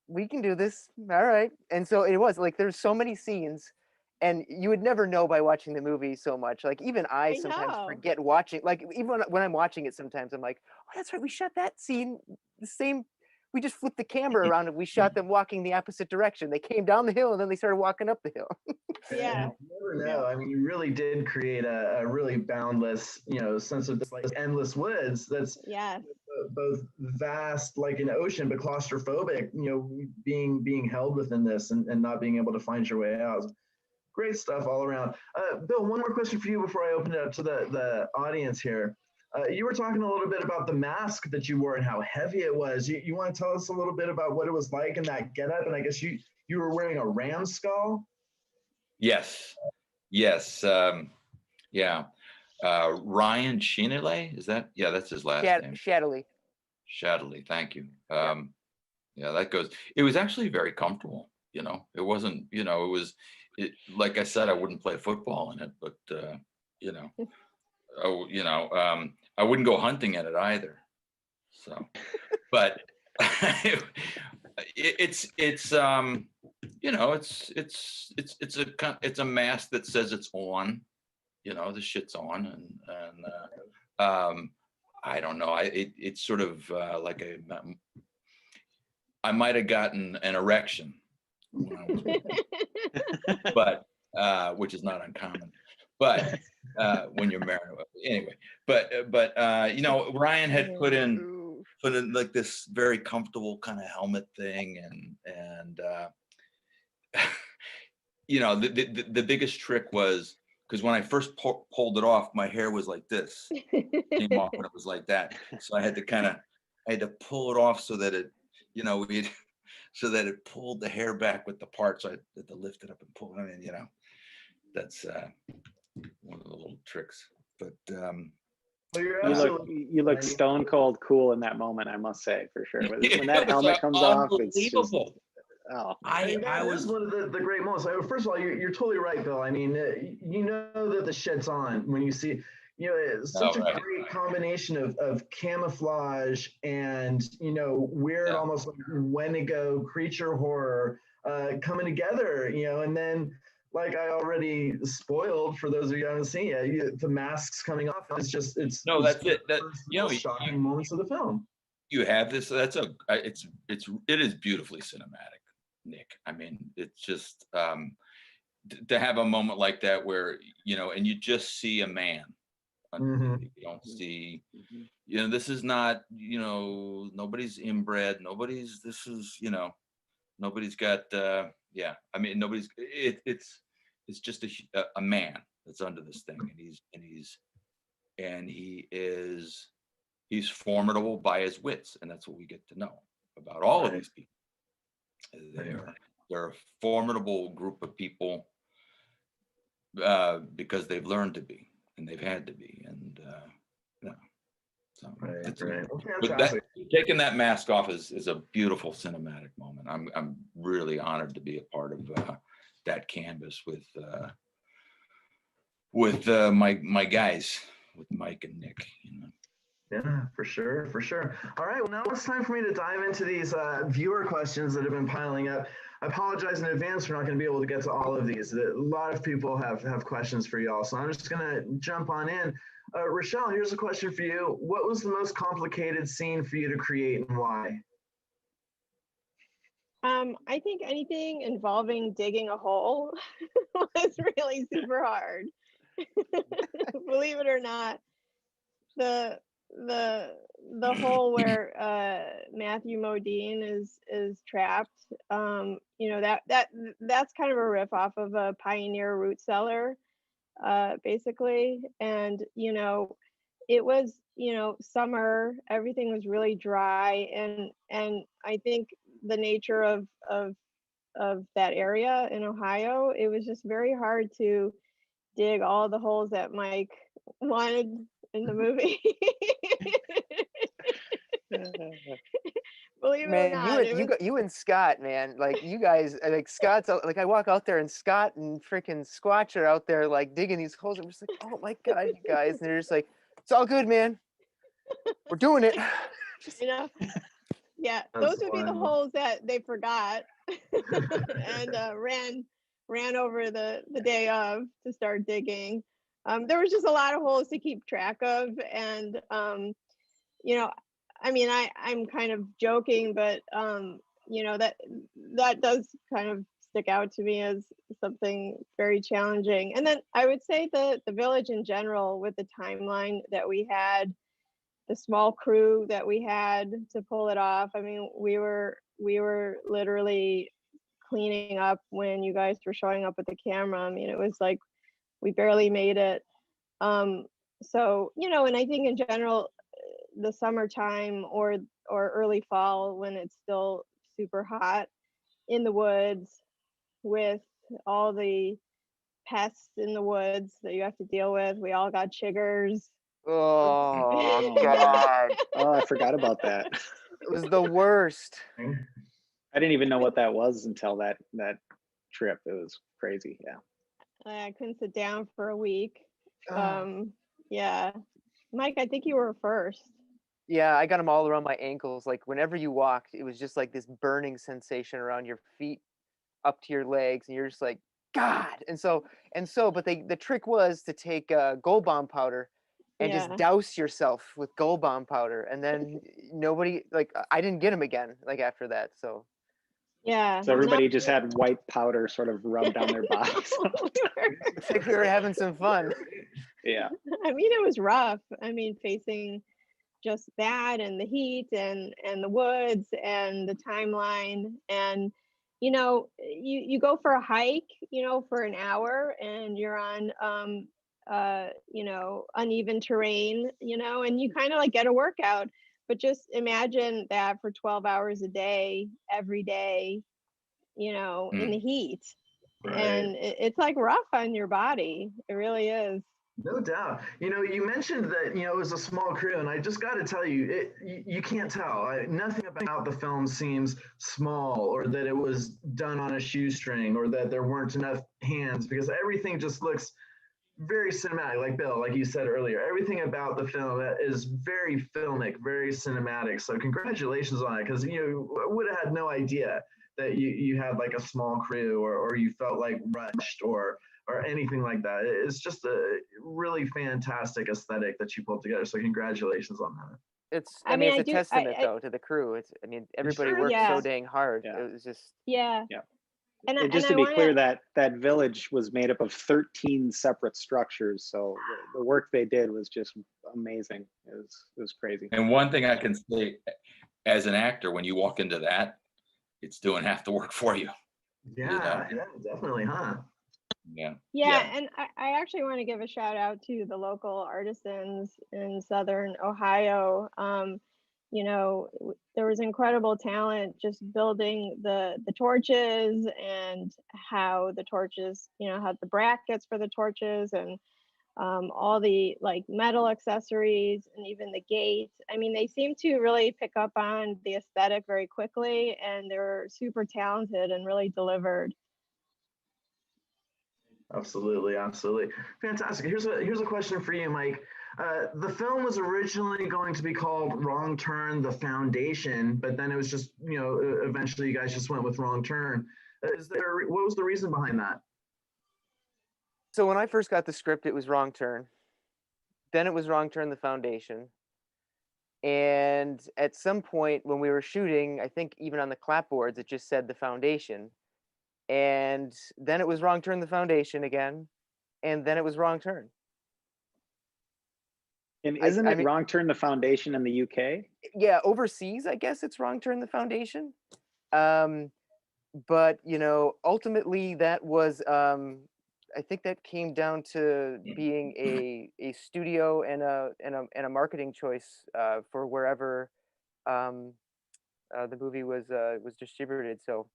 we can do this. All right. And so it was like, there's so many scenes, and you would never know by watching the movie so much. Like, even I sometimes forget watching, like, even when I'm watching it, sometimes I'm like, oh, that's right. We shot that scene the same. We just flipped the camera around and we shot them walking the opposite direction. They came down the hill and then they started walking up the hill.
Yeah.
You never know. I mean, you really did create a really boundless, sense of this like endless woods that's both vast like an ocean, but claustrophobic, being held within this and not being able to find your way out. Great stuff all around. Bill, one more question for you before I open it up to the audience here. You were talking a little bit about the mask that you wore and how heavy it was. You want to tell us a little bit about what it was like in that getup? And I guess you were wearing a ram skull.
Yes. Yeah. Ryan Shinele, is that? Yeah, that's his last name. Shadley, thank you. Yeah, that goes. It was actually very comfortable. You know, it wasn't. You know, like I said, I wouldn't play football in it, but you know, I wouldn't go hunting in it either. So, but it's you know, it's a mask that says it's on. You know, the shit's on, and I don't know. It's sort of like I might have gotten an erection when I was but which is not uncommon. But when you're married, anyway. But you know, Ryan had put in like this very comfortable kind of helmet thing, and you know, the biggest trick was because when I first pulled it off, my hair was like this, came off when it was like that. So I had to pull it off so that it, you know, so that it pulled the hair back with the part. So I had to lift it up and pull it. I mean, you know, that's one of the little tricks. But
well,
you look stone cold cool in that moment, I must say, for sure. When that helmet comes off, it's just, oh.
I was one of the great moments. First of all, you're totally right, Bill. I mean, you know that the shit's on when you see, you know, it's such a great combination of camouflage and, you know, weird, almost like Wendigo creature horror coming together, you know, and then like I already spoiled for those of you who haven't seen it, the masks coming off. It's
that's it. That, you know,
shocking moments of the film.
You have this. It is beautifully cinematic, Nick. I mean, it's just to have a moment like that where, you know, and you just see a man. You don't see, you know, this is not, you know, nobody's inbred. This is, you know, nobody's got, yeah. I mean, it's just a man that's under this thing, and he's formidable by his wits, and that's what we get to know about all of these people. They're a formidable group of people because they've learned to be, and they've had to be, and yeah. So but taking that mask off is a beautiful cinematic moment. I'm really honored to be a part of that canvas with my guys, with Mike and Nick. You know.
Yeah, for sure. All right, well, now it's time for me to dive into these viewer questions that have been piling up. I apologize in advance for not going to be able to get to all of these. A lot of people have questions for y'all, so I'm just going to jump on in. Rochelle, here's a question for you. What was the most complicated scene for you to create and why?
I think anything involving digging a hole was really super hard. Believe it or not, the hole where Matthew Modine is trapped. You know, that's kind of a riff off of a Pioneer root cellar, basically. And you know, it was, you know, summer. Everything was really dry, and I think the nature of that area in Ohio, it was just very hard to dig all the holes that Mike wanted in the movie. Believe it or not,
you and Scott, man, like you guys, like Scott's like I walk out there and Scott and freaking Squatch are out there like digging these holes. I'm just like, oh my god, you guys, and they're just like, it's all good, man. We're doing it.
You know, yeah, those would be the holes that they forgot and ran over the day of to start digging. There was just a lot of holes to keep track of, and you know, I mean, I'm kind of joking, but you know, that does kind of stick out to me as something very challenging. And then I would say the village in general, with the timeline that we had, the small crew that we had to pull it off. I mean, we were literally cleaning up when you guys were showing up with the camera. I mean, it was like we barely made it. So, and I think in general, the summertime or early fall when it's still super hot in the woods with all the pests in the woods that you have to deal with. We all got chiggers.
Oh
Oh man.
God,
Oh, I forgot about that.
it was the worst.
I didn't even know what that was until that trip. It was crazy. Yeah.
I couldn't sit down for a week.
Ah,
Yeah. Mike, I think you were first.
Yeah, I got them all around my ankles. Like whenever you walked, it was just like this burning sensation around your feet up to your legs, and you're just like, God. But the trick was to take Gold Bomb powder and just
Yeah.
douse yourself with Gold Bomb powder, and then nobody like I didn't get them again like after that. So
Yeah.
So
No,
everybody just had white powder sort of rubbed down their bodies.
looks like we were having some fun.
Yeah.
I mean, it was rough. I mean, facing just that and the heat and the woods and the timeline and you go for a hike for an hour and you're on uneven terrain and you kind of like get a workout, but just imagine that for 12 hours a day every day in the
Mm.
heat.
right.
And it's like rough on your body, it really is.
No doubt. You mentioned that, it was a small crew, and I just got to tell you, you can't tell. Nothing about the film seems small or that it was done on a shoestring or that there weren't enough hands because everything just looks very cinematic. Like Bill, like you said earlier, everything about the film is very filmic, very cinematic. So congratulations on it because, would have had no idea that you had like a small crew or you felt like rushed or anything like that. It's just a really fantastic aesthetic that you pulled together. So congratulations on that.
I
I
mean,
mean,
it's
I
a
do
testament
I
though to the crew. I mean, everybody
Sure is.
worked so
yeah,
dang hard.
Yeah.
It was just
yeah.
Yeah.
And
And just
I
to be
want
clear,
to
that village was made up of 13 separate structures. So the work they did was just amazing. It was crazy.
And one thing I can say, as an actor, when you walk into that, it's doing half the work for you.
Yeah, yeah, definitely, huh?
Yeah,
Yeah,
yeah.
and I actually want to give a shout out to the local artisans in Southern Ohio. There was incredible talent just building the torches and how the torches, had the brackets for the torches and all the like metal accessories and even the gate. I mean, they seem to really pick up on the aesthetic very quickly, and they're super talented and really delivered.
Absolutely, absolutely. Fantastic. Here's a question for you, Mike. The film was originally going to be called Wrong Turn: The Foundation, but then it was just, eventually you guys just went with Wrong Turn. What was the reason behind that?
so when I first got the script, it was Wrong Turn. Then it was Wrong Turn: The Foundation. And at some point when we were shooting, I think even on the clapboards, it just said The Foundation. And then it was Wrong Turn: The Foundation again. And then it was Wrong Turn.
And
I,
isn't
I
it
mean,
Wrong Turn the Foundation in the UK?
yeah, overseas, I guess it's Wrong Turn: The Foundation. Um, but ultimately that was I think that came down to being a studio and a marketing choice for wherever the movie was distributed. So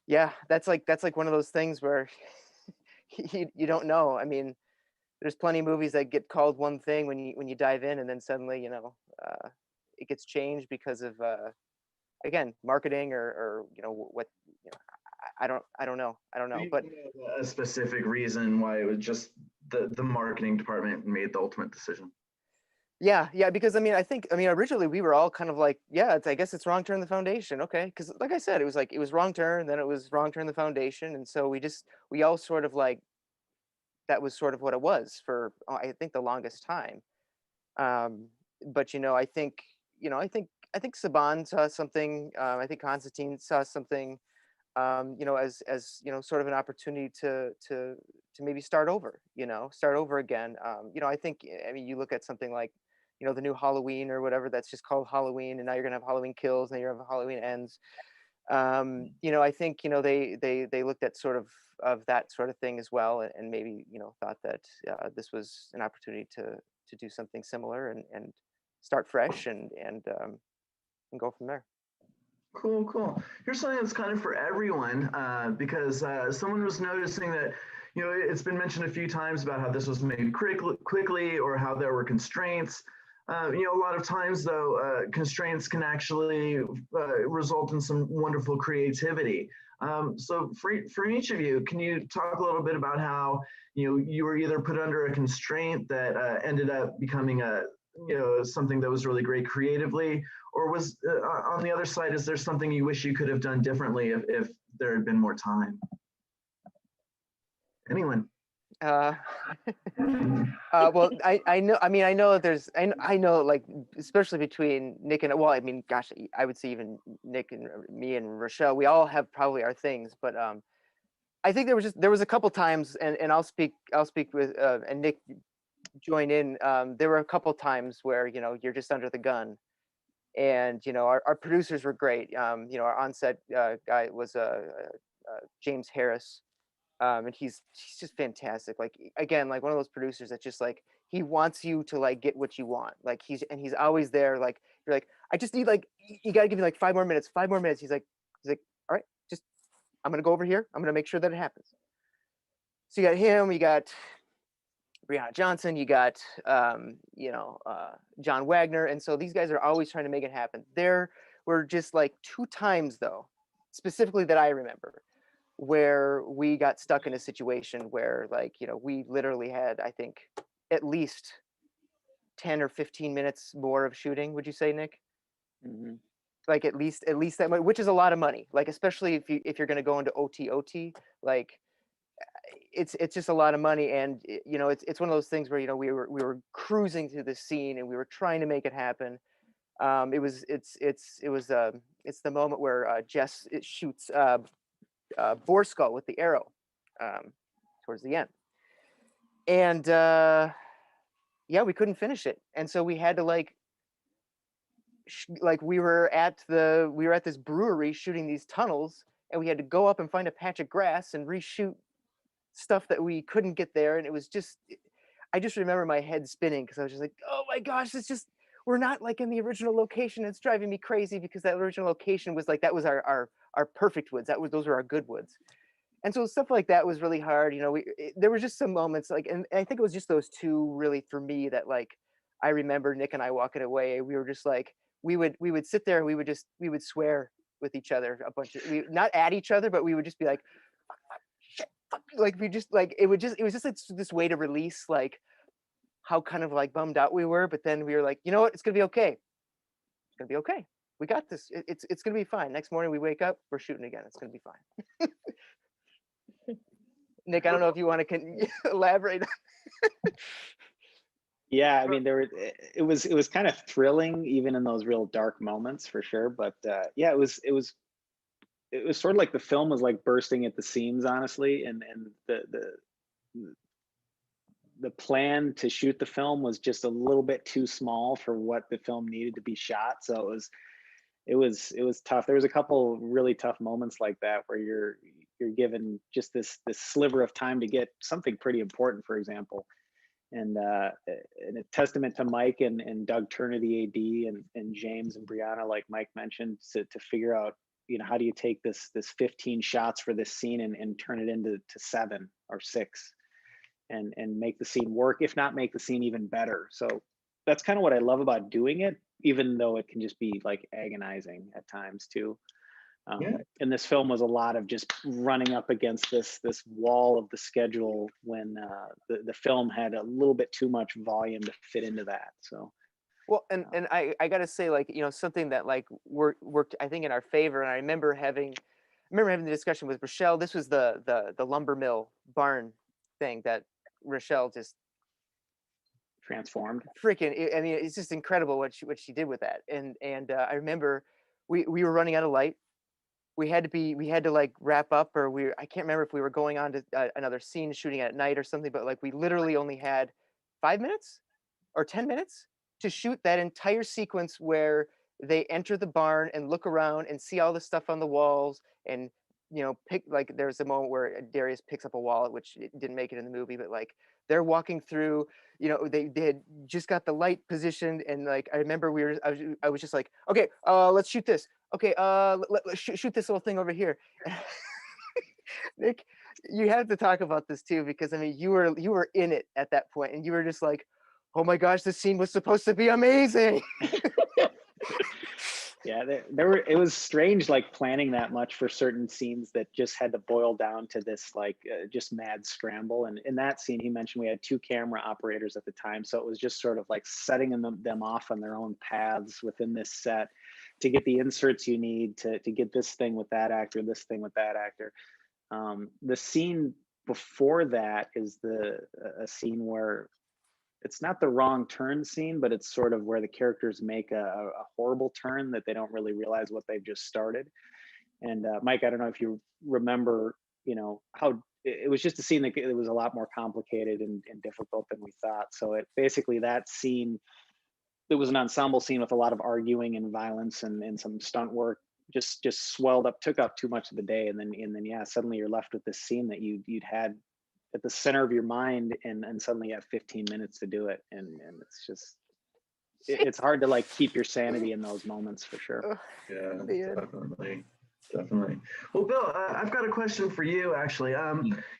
yeah, that's like one of those things where you don't know. I mean, there's plenty of movies that get called one thing when you dive in, and then suddenly it gets changed because of again marketing or what you know, I don't know,
You
but
know, a specific reason why it was just the marketing department made the ultimate decision.
yeah, because I mean originally we were all kind of like, yeah, I guess it's Wrong Turn: The Foundation, okay, because like I said, it was Wrong Turn, then it was Wrong Turn: The Foundation, and so we all sort of like that was sort of what it was for I think the longest time. But I think Saban saw something. I think Constantine saw something. As sort of an opportunity to maybe start over. Start over again. I think I mean you look at something like the new Halloween or whatever that's just called Halloween, and now you're gonna have Halloween Kills, and then you're gonna have Halloween Ends. I think they looked at sort of that sort of thing as well, and maybe thought that this was an opportunity to do something similar and start fresh and go from there.
Cool, cool. Here's something that's kind of for everyone, because someone was noticing that, it's been mentioned a few times about how this was made quickly or how there were constraints. A lot of times, though, constraints can actually result in some wonderful creativity. So for each of you, can you talk a little bit about how, you were either put under a constraint that ended up becoming something that was really great creatively, or was on the other side, is there something you wish you could have done differently if there had been more time? Anyone?
Well, I know. I mean, I know that there's. I know, like, especially between Nick and, well, I mean, gosh, I would say even Nick and me and Rochelle, we all have probably our things, but I think there was a couple times, and I'll speak with and Nick join in. There were a couple times where you're just under the gun, and our producers were great. Our on-set guy was James Harris. And he's just fantastic. Like, again, like one of those producers that just like, he wants you to like get what you want. Like he's always there. Like, you're like, I just need, like, you got to give me like 5 more minutes. He's like, all right, just, I'm going to go over here. I'm going to make sure that it happens. So you got him, you got Brianna Johnson, you got, John Wagner. And so these guys are always trying to make it happen. There were just like 2 times though, specifically that I remember, where we got stuck in a situation where, like, we literally had, I think, at least 10 or 15 minutes more of shooting. Would you say, Nick?
Mm-hmm.
Like at least that much, which is a lot of money. Like, especially if you're going to go into OT, like it's just a lot of money. And it's one of those things where we were cruising through the scene and we were trying to make it happen. It's the moment where Jess shoots Boar Skull with the arrow towards the end, and yeah, we couldn't finish it, and so we had to like we were at this brewery shooting these tunnels, and we had to go up and find a patch of grass and reshoot stuff that we couldn't get there. And it was just, I just remember my head spinning because I was just like, oh my gosh, we're not like in the original location. It's driving me crazy because that original location was like, that was our perfect woods. Those were our good woods. And so stuff like that was really hard. There were just some moments like, and I think it was just those 2 really for me that, like, I remember Nick and I walking away. We were just like, we would sit there and we would swear with each other a bunch of, not at each other, but we would just be like, fuck, fuck, shit, fuck. Like we just like, it was just like this way to release like how kind of like bummed out we were. But then we were like, you know what? It's going to be okay. It's going to be okay. We got this. It's going to be fine. Next morning we wake up, we're shooting again. It's going to be fine. Nick, I don't know if you want to elaborate.
Yeah, I mean, it was kind of thrilling even in those real dark moments for sure. But yeah, it was sort of like the film was like bursting at the seams, honestly, and the plan to shoot the film was just a little bit too small for what the film needed to be shot. So it was tough. There was a couple really tough moments like that where you're given just this sliver of time to get something pretty important, for example. And a testament to Mike and Doug Turner, the AD, and James and Brianna, like Mike mentioned, to figure out, how do you take this 15 shots for this scene and turn it into 7 or 6 and make the scene work, if not make the scene even better. So that's kind of what I love about doing it, even though it can just be like agonizing at times too. And this film was a lot of just running up against this wall of the schedule when the film had a little bit too much volume to fit into that. So,
well, and I gotta say, like, something that like worked I think in our favor. And I remember having the discussion with Rochelle. This was the lumber mill barn thing that Rochelle just
transformed.
Freaking, I mean, it's just incredible what she did with that. And I remember we were running out of light. We had to like wrap up, or I can't remember if we were going on to another scene shooting at night or something, but like we literally only had 5 minutes or 10 minutes to shoot that entire sequence where they enter the barn and look around and see all the stuff on the walls and pick, like there's a moment where Darius picks up a wallet, which it didn't make it in the movie, but like they're walking through, they had just got the light positioned, and like I remember I was just like, okay, let's shoot this. Okay, let's shoot this little thing over here. Nick, you have to talk about this too, because I mean you were in it at that point, and you were just like, oh my gosh, this scene was supposed to be amazing.
Yeah, it was strange, like planning that much for certain scenes that just had to boil down to this like just mad scramble. And in that scene, he mentioned we had 2 camera operators at the time, so it was just sort of like setting them off on their own paths within this set to get the inserts you need to get this thing with that actor, this thing with that actor. The scene before that is a scene where it's not the wrong turn scene, but it's sort of where the characters make a horrible turn that they don't really realize what they've just started. And Mike, I don't know if you remember, how it was just a scene that it was a lot more complicated and difficult than we thought. So it basically, that scene, it was an ensemble scene with a lot of arguing and violence and some stunt work, just swelled up, took up too much of the day. And then yeah, suddenly you're left with this scene that you'd had at the center of your mind, and suddenly you have 15 minutes to do it, and it's just it's hard to like keep your sanity in those moments for sure.
Yeah, definitely. Well, Bill, I've got a question for you actually.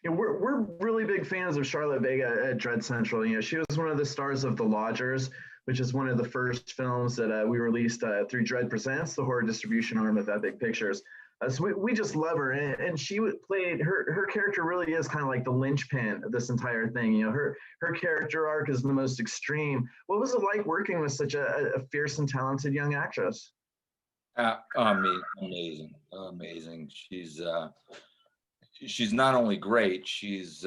We're really big fans of Charlotte Vega at Dread Central. She was one of the stars of The Lodgers, which is one of the first films that we released through Dread Presents, the horror distribution arm of Epic Pictures. So we just love her, and she played her character really is kind of like the linchpin of this entire thing. Her character arc is the most extreme. What was it like working with such a fierce and talented young actress?
Amazing. She's not only great, she's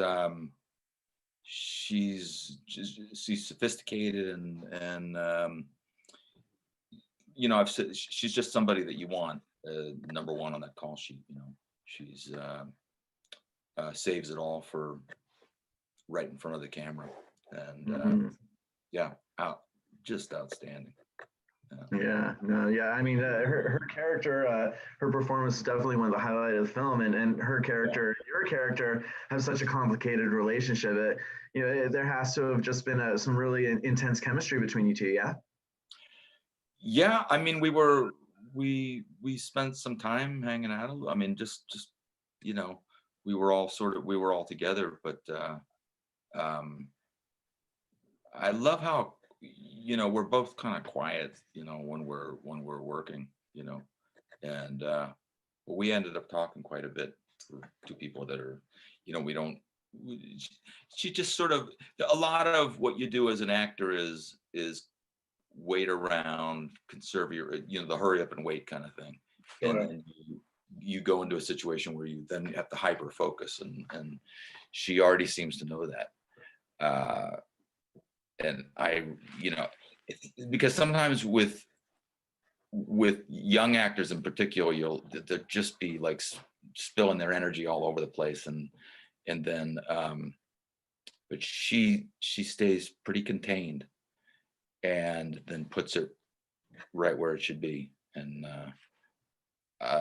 sophisticated and I've said she's just somebody that you want. Number one on that call sheet. She's saves it all for right in front of the camera, and just outstanding.
I mean, her character, her performance is definitely one of the highlights of the film, and her character, your character, have such a complicated relationship. There has to have just been some really intense chemistry between you two.
Yeah, I mean, we spent some time hanging out. I mean, just we were all together, but I love how we're both kind of quiet, when we're working, and we ended up talking quite a bit for 2 people that are, she just sort of, a lot of what you do as an actor is wait around, conserve your, the hurry up and wait kind of thing. And then you go into a situation where you then have to hyper focus, and she already seems to know that. And I, because sometimes with young actors in particular, they'll just be like spilling their energy all over the place, and then but she stays pretty contained, and then puts it right where it should be. And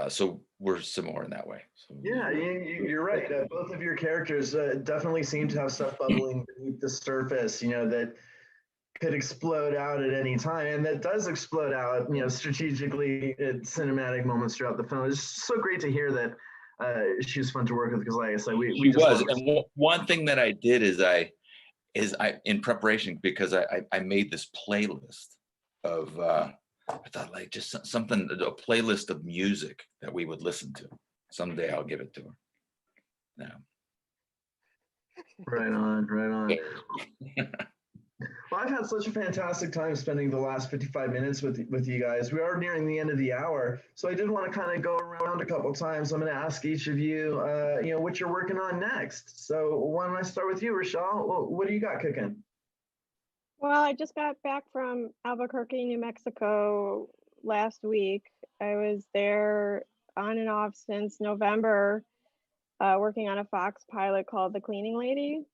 so we're similar in that way. So,
yeah, you're right. Both of your characters definitely seem to have stuff bubbling beneath the surface, that could explode out at any time, and that does explode out, strategically at cinematic moments throughout the film. It's so great to hear that she was fun to work with, because like I said, we just
was. And one thing that I did is I in preparation, because I made this playlist of I thought like just something, a playlist of music that we would listen to. Someday I'll give it to her. Yeah.
Right on. Well, I've had such a fantastic time spending the last 55 minutes with you guys. We are nearing the end of the hour, so I did want to kind of go around a couple times. I'm going to ask each of you, what you're working on next. So why don't I start with you, Roshelle? What do you got cooking?
Well, I just got back from Albuquerque, New Mexico last week. I was there on and off since November, working on a Fox pilot called The Cleaning Lady.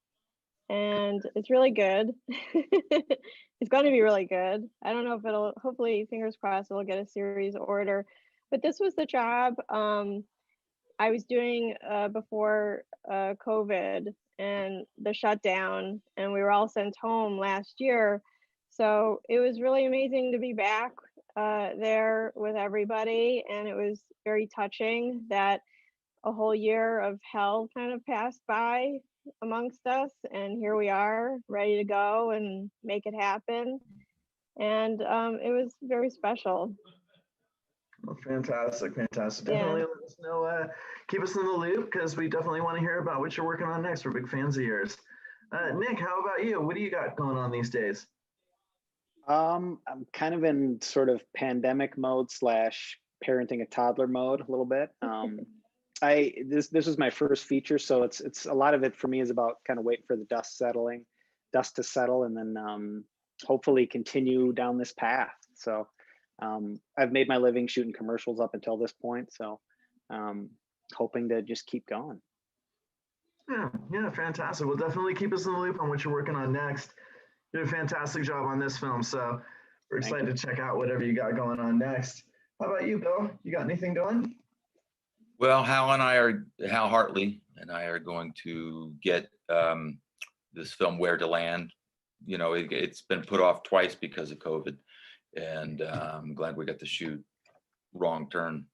And it's really good. It's going to be really good. I don't know if it'll, hopefully, fingers crossed, it'll get a series order. But this was the job. I was doing before COVID and the shutdown, and we were all sent home last year. So it was really amazing to be back there with everybody, and it was very touching that a whole year of hell kind of passed by amongst us, and here we are ready to go and make it happen. And it was very special.
Well, fantastic, fantastic.
Yeah.
Definitely let us know, keep us in the loop because we definitely want to hear about what you're working on next. We're big fans of yours. Nick, how about you? What do you got going on these days?
I'm kind of in sort of pandemic mode slash parenting a toddler mode a little bit. This is my first feature, so it's a lot of it for me is about kind of waiting for the dust to settle, and then hopefully continue down this path. So I've made my living shooting commercials up until this point, so hoping to just keep going.
Yeah, fantastic. Well, definitely keep us in the loop on what you're working on next. You did a fantastic job on this film, so we're excited to check out whatever you got going on next. How about you, Bill? You got anything going?
Well, Hal Hartley and I are going to get this film Where to Land. You know, it's been put off twice because of COVID, and I'm glad we got to shoot Wrong Turn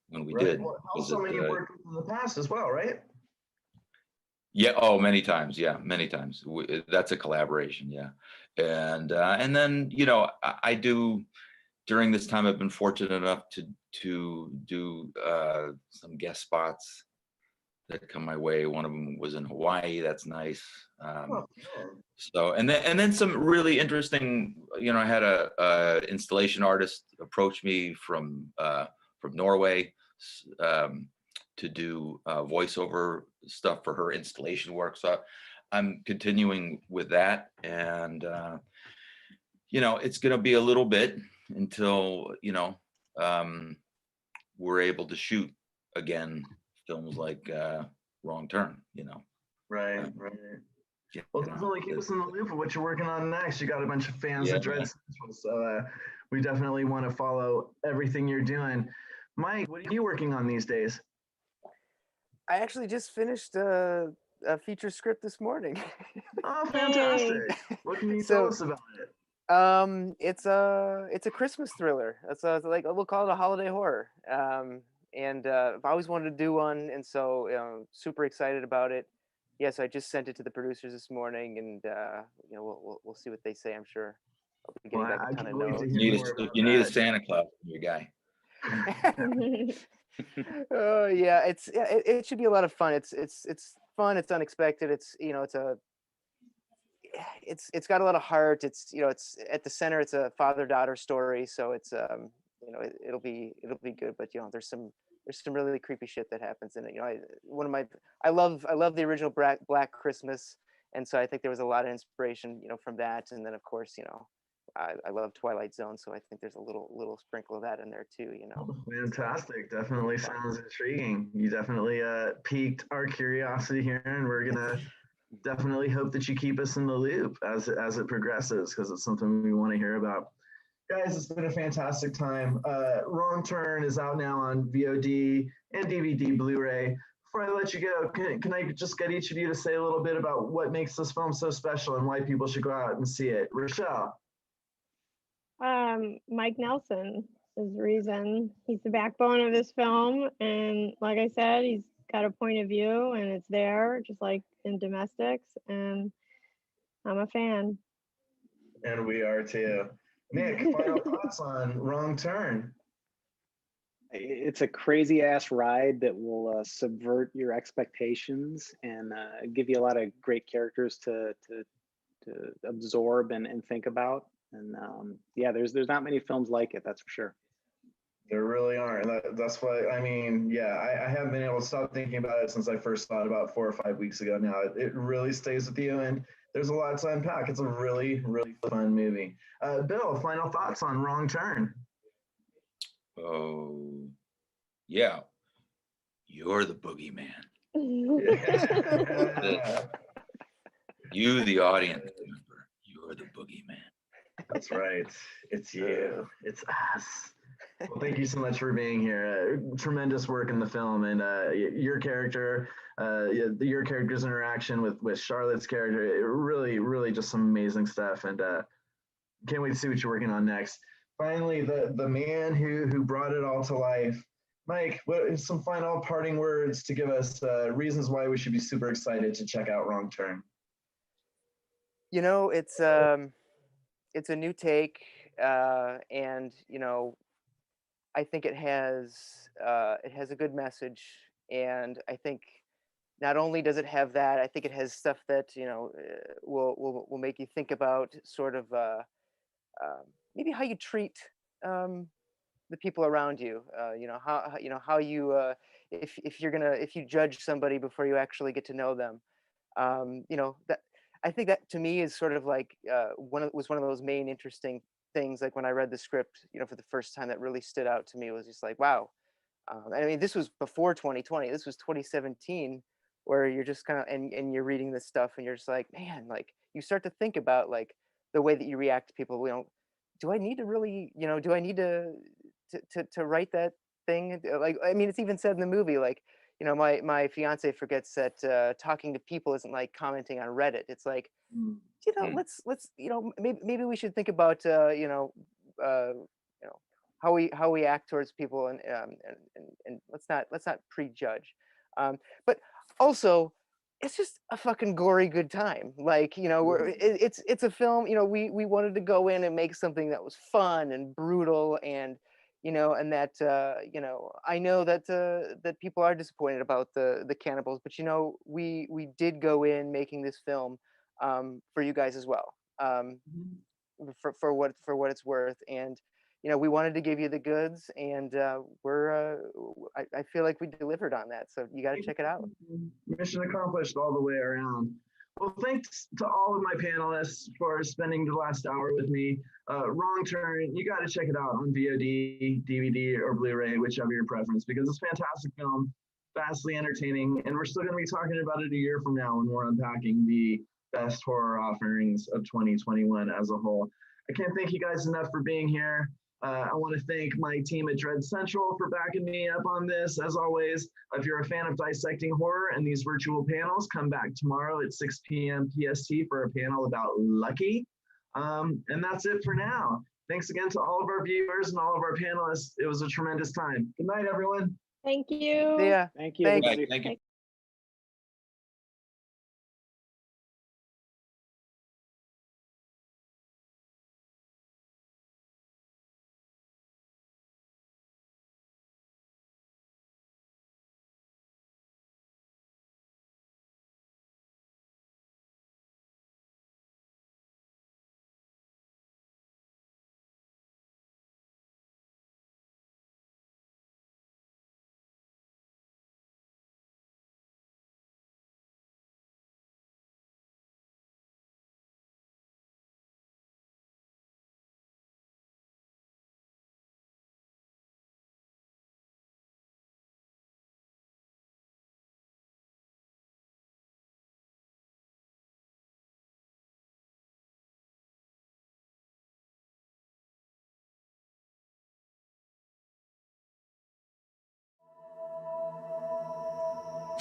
when we did.
Well, someone you've worked with in the past as well, right?
Yeah. Oh, many times. Yeah, many times. That's a collaboration. Yeah, and then I do. During this time, I've been fortunate enough to do some guest spots that come my way. One of them was in Hawaii. That's nice. So and then some really interesting. I had a installation artist approach me from Norway to do voiceover stuff for her installation work. So I'm continuing with that, and it's going to be a little bit until we're able to shoot again films like Wrong Turn.
Right. Well, definitely keep us in the loop of what you're working on next. You got a bunch of fans of Dread Central, so we definitely want to follow everything you're doing. Mike, what are you working on these days?
I actually just finished a feature script this morning.
Oh, fantastic! What can you tell us about it?
It's a Christmas thriller. It's like we'll call it a holiday horror. And I've always wanted to do one, and so super excited about it. Yes, I just sent it to the producers this morning, and we'll see what they say. I'm sure I'll be getting back a ton of notes.
You need a Santa Claus, your guy.
Oh yeah, it should be a lot of fun. It's fun. It's unexpected. It's it's got a lot of heart. It's at the center. It's a father-daughter story, so it's it'll be good. But there's some really creepy shit that happens in it. I love the original Black Christmas, and so I think there was a lot of inspiration from that. And then of course I love Twilight Zone, so I think there's a little sprinkle of that in there too.
Fantastic. Definitely sounds intriguing. You definitely piqued our curiosity here, and we're gonna definitely hope that you keep us in the loop as it progresses, because it's something we want to hear about. Guys, it's been a fantastic time. Wrong Turn is out now on VOD and DVD Blu-ray. Before I let you go, can I just get each of you to say a little bit about what makes this film so special and why people should go out and see it? Roshelle.
Mike Nelson is the reason. He's the backbone of this film, and like I said, he's got a point of view, and it's there, just like in Domestics, and I'm a fan.
And we are too. Nick, final thoughts on Wrong Turn?
It's a crazy ass ride that will subvert your expectations and give you a lot of great characters to absorb and think about. And yeah, there's not many films like it, that's for sure.
There really aren't. That's why, I mean, yeah, I haven't been able to stop thinking about it since I first saw it about 4 or 5 weeks ago now. It really stays with you, and there's a lot to unpack. It's a really, really fun movie. Bill, final thoughts on Wrong Turn?
Oh, yeah. You're the boogeyman. You, the audience member, you're the boogeyman.
That's right. It's you. It's us. Well, thank you so much for being here. Tremendous work in the film, and your character, your character's interaction with Charlotte's character, it really just some amazing stuff. And can't wait to see what you're working on next. Finally, the man who brought it all to life, Mike. What is some final parting words to give us reasons why we should be super excited to check out Wrong Turn?
You know, it's a new take, and you know, I think it has a good message, and I think not only does it have that, I think it has stuff that will make you think about sort of maybe how you treat the people around you. How you if you judge somebody before you actually get to know them. That I think that to me is sort of like one of those main interesting things. Like when I read the script, for the first time, that really stood out to me was just like, wow. I mean, this was before 2020. This was 2017, where you're just kind of and you're reading this stuff, and you're just like, man, like you start to think about like the way that you react to people. Do I need to really, do I need to write that thing? Like, I mean, it's even said in the movie, like, my fiance forgets that talking to people isn't like commenting on Reddit. It's like, let's maybe we should think about how we act towards people, and let's not prejudge. But also, it's just a fucking gory good time. Like, it's a film. We wanted to go in and make something that was fun and brutal, and and that I know that that people are disappointed about the cannibals, but we did go in making this film for you guys as well, for what it's worth, and we wanted to give you the goods, and I feel like we delivered on that, so you got to check it out.
Mission accomplished all the way around. Well, thanks to all of my panelists for spending the last hour with me. Wrong Turn, you got to check it out on VOD, DVD, or Blu-ray, whichever your preference, because it's a fantastic film, vastly entertaining, and we're still going to be talking about it a year from now when we're unpacking the best horror offerings of 2021 as a whole. I can't thank you guys enough for being here. I want to thank my team at Dread Central for backing me up on this. As always, if you're a fan of Dissecting Horror and these virtual panels, come back tomorrow at 6 p.m. PST for a panel about Lucky. And that's it for now. Thanks again to all of our viewers and all of our panelists. It was a tremendous time. Good night, everyone.
Thank you.
Yeah.
Thank you,
Thanks.
everybody.
Thank you.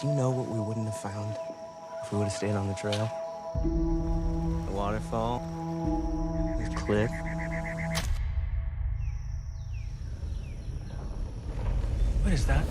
Do you know what we wouldn't have found if we would have stayed on the trail? The waterfall, the cliff.
What is that?